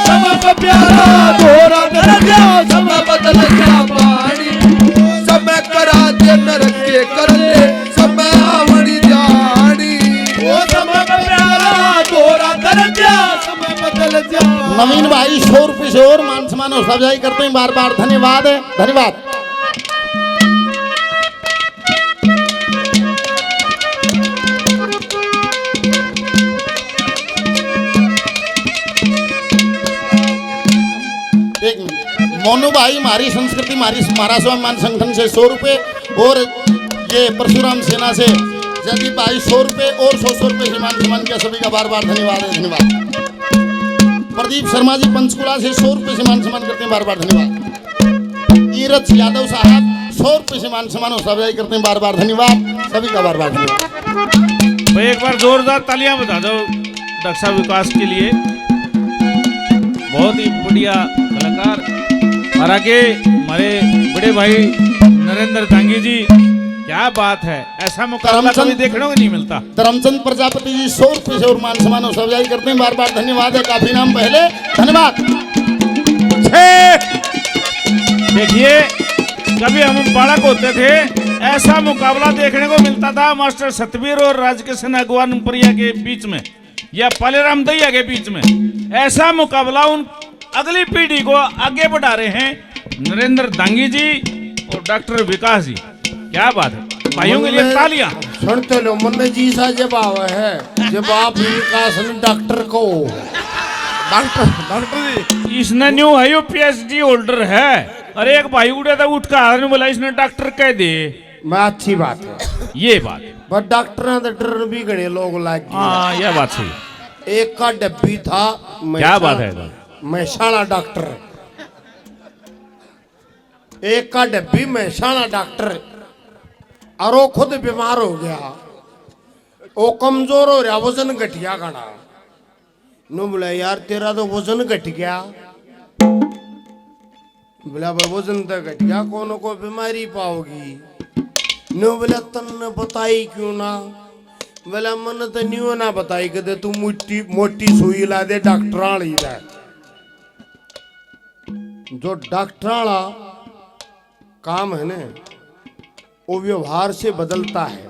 समय प्यारा थोड़ा दर्जा समय बदल गया पानी समय करा दे नरक के कर ले समय आवड़ी जानी वो समय प्यारा थोड़ा दर्जा समय बदल जा। नवीन भाई 100 रुपये से और मान सम्मान और सजाई करते हैं बार बार। धन्यवाद है, धन्यवाद। एक मिनट, मोनू भाई हमारी संस्कृति हमारा स्वाभिमान संगठन से 100 रुपये और ये परशुराम सेना से जल्दी भाई 100 रुपये और 100 रुपये से मान सम्मान किया। सभी का बार बार धन्यवाद है, धन्यवाद। प्रदीप शर्मा जी पंचकुला से 100 रुपये से मान सम्मान करते हैं, बार बार धन्यवाद। नीरज यादव साहब 100 रुपये से मान सम्मान और सजाई करते हैं, बार बार धन्यवाद। सभी का बार बार धन्यवाद। भाई एक बार जोरदार तालियां बजा दो डॉक्टर साहब विकास के लिए, बहुत ही बढ़िया कलाकार। और आगे हमारे बड़े भाई नरेंद्र दांगी जी, क्या बात है, ऐसा मुकाबला कभी देखने को नहीं मिलता। धर्मचंद प्रजापति जी 100 रुपये से और मान सम्मान और सजाई करते हैं, बार बार धन्यवाद है। काफी नाम पहले, धन्यवाद। देखिए कभी हम बालक होते थे ऐसा मुकाबला देखने को मिलता था मास्टर सतवीर और राजकिशन अगवान प्रिया के बीच में या पालेराम दैया के बीच में। ऐसा मुकाबला उन अगली पीढ़ी को आगे बढ़ा रहे हैं नरेंद्र दांगी जी और डॉक्टर विकास जी, क्या बात है। भाइयों के लिए तालियां। सुनते लो मन जी सा जवाब है जब आप विकास डॉक्टर को डॉक्टर जी इसने न्यू है यो PhD होल्डर है। अरे एक भाई उड़ा था उठ कर बोला इसने डॉक्टर कह दे। मैं अच्छी बात है ये बात, पर डॉक्टर तो डर भी गणे लोग लाग। हाँ यह बात सही। एक का डब्बी था, क्या बात है, महसाणा डॉक्टर। एक का डब्बी महसाणा डॉक्टर और वो खुद बीमार हो गया, वो कमजोर हो रहा, वजन घटिया खड़ा। नो बोला यार तेरा तो वजन घट गया। बोला भाई वजन तो घट गया, कौन को बीमारी पाओगी। नो बोला तन्ने बताई क्यों ना। बोला मन तो न्यू ना बताई कि तू मोटी मोटी सुई ला दे डॉक्टर वाली ला। जो डॉक्टर वाला काम है ना वो व्यवहार से बदलता है।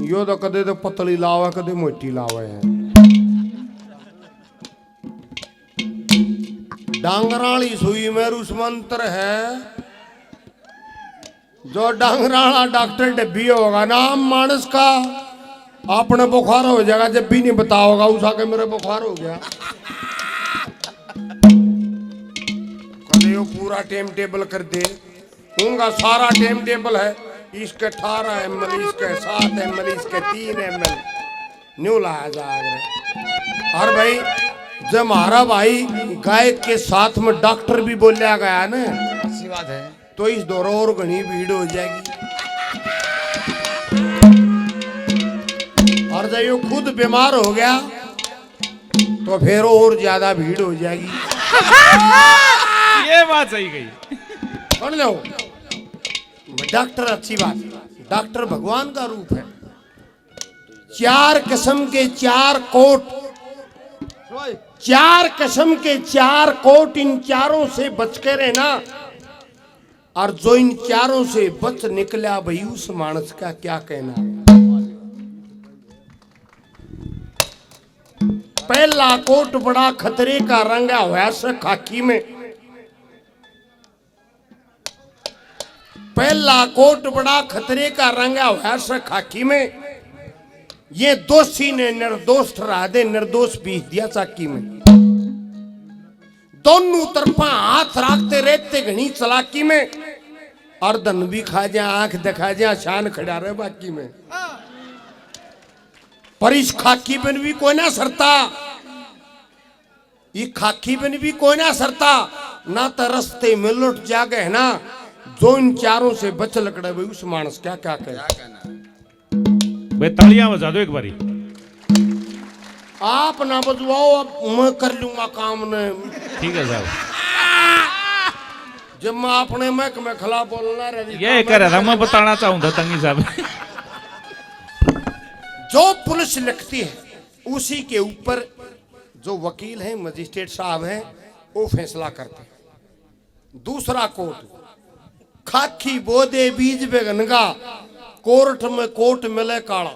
यो तो कदे तो पतली लावा कदे मोटी लावा है। डांगराली सुई में रुष्मंत्र है। जो डांगराला डॉक्टर डब्बी होगा ना मानस का अपने बुखार हो जाएगा, जब भी नहीं बताओगा उस आके मेरे बुखार हो गया। कदे वो पूरा टाइम टेबल कर दे, उनका सारा टाइम टेबल है। इसके 18 ml, इसके 7 ml, इसके 3 ml न्यू लाया जाएगा। और भाई जब हमारा भाई गायक के साथ में डॉक्टर भी बोलिया गया ना, अच्छी बात है, तो इस दौरान और घनी भीड़ हो जाएगी। और जब ये खुद बीमार हो गया तो फिर और ज्यादा भीड़ हो जाएगी। ये बात सही गई। सुन लो डॉक्टर, अच्छी बात, डॉक्टर भगवान का रूप है। 4 किस्म के 4 कोट, 4 किस्म के 4 कोट, इन चारों से बच के रहना। और जो इन चारों से बच निकला भाई उस मानस का क्या कहना। पहला कोट बड़ा खतरे का रंगा हुआ से खाकी में। पहला कोट बड़ा खतरे का रंगा हुआ से खाकी में। ये दोषी ने निर्दोष ठहरा दे, निर्दोष पीस दिया चाकी में। दोनों तरफा हाथ रखते रहते घनी चलाकी में। और धन भी खा जा, आंख दिखा जा, शान खड़ा रहे बाकी में। पर इस खाकी बन भी कोई ना सरता, ये खाकी बन भी कोई ना सरता ना। तो रस्ते में लुट जागे है ना। जो इन चारों से बच लकड़े भाई उस मानस क्या क्या कहना। भाई तालियां बजा दो एक बारी। आप ना बजवाओ, अब मैं कर लूंगा काम ने। ठीक है साहब, जब मैं अपने मैक में खिलाफ बोलना रही, ये कह रहा था मैं बताना चाहूंगा तंगी साहब। जो पुलिस लिखती है उसी के ऊपर जो वकील हैं, मजिस्ट्रेट साहब हैं, वो फैसला करते हैं। दूसरा कोर्ट, खाकी बोदे बीज बेगनगा, कोर्ट में कोर्ट मिले काला,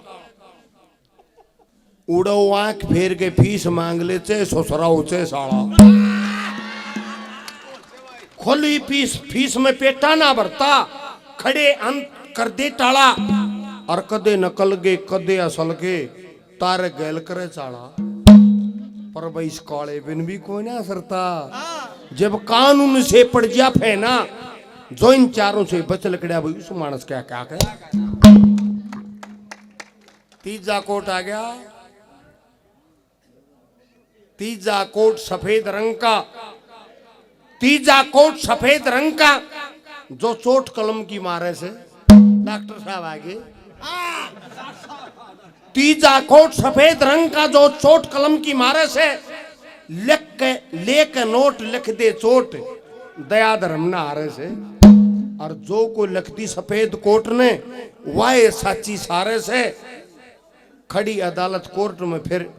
उड़ो आंख फेर के फीस मांग लेते ससुरा उचे साला, खोली फीस में पेटा ना भरता, खड़े अंत कर दे टाला, और कदे नकल गे कदे असल के तारे गैल करे चाला। पर भाई इस काले बिन भी कोई ना असरता, जब कानून से पड़ जा फेना, जो इन चारों से बच लकड़ा भाई उस मानस क्या क्या करे। तीजा कोट आ गया, तीजा कोट सफेद रंग का, तीजा कोट सफेद रंग का, जो चोट कलम की मारे से डॉक्टर साहब आगे। तीजा कोट सफेद रंग का, जो चोट कलम की मारे से लेके नोट लिख दे चोट, दया धर्म ना हारे से। और जो को लिखती सफेद कोट ने वाए साची सारे से, खड़ी अदालत कोर्ट में फिर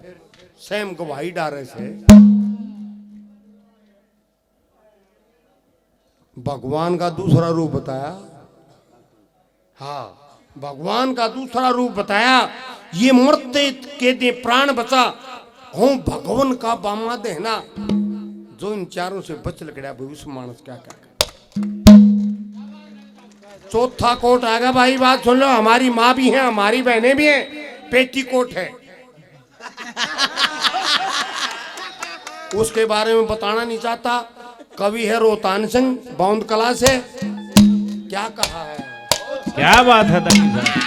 सेम गवाही डारे से। भगवान का दूसरा रूप बताया, हाँ भगवान का दूसरा रूप बताया। ये मरते के दे प्राण बचा, हूं भगवान का बामाद है ना, जो इन चारों से बच लकड़ा भविष्य मानस क्या क्या। चौथा कोट आ गया भाई, बात सुन लो, हमारी माँ भी है, हमारी बहनें भी हैं, पेटी कोट है। उसके बारे में बताना नहीं चाहता, कवि है रोहतान सिंह बौंद कला से, क्या कहा है। क्या बात है दानी साहब।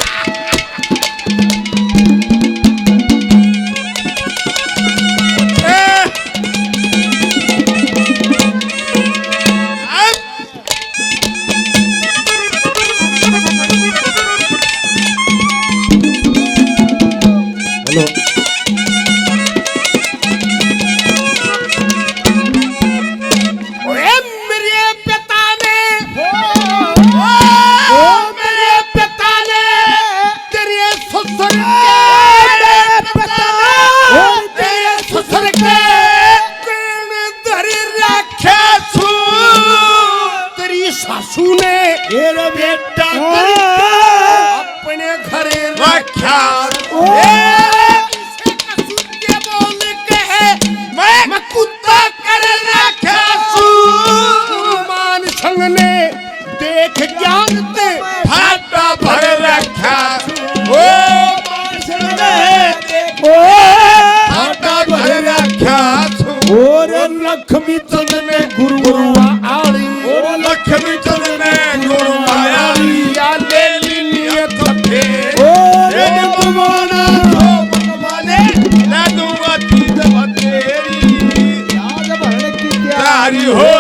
अपने घरे रखा मैं कुत्ता कर रखा मान संग ने देख ज्ञान ते फाटा भर रखा, फाटा भर रखा। और लक्ष्मी चंद ने गुरुआ आली, और लक्ष्मी चंद ने गुरुआ आली, या ले नियत थे ए भगवाना भगवाने ना दूंगा तीज बतेरी, याद भरने की तैयारी हो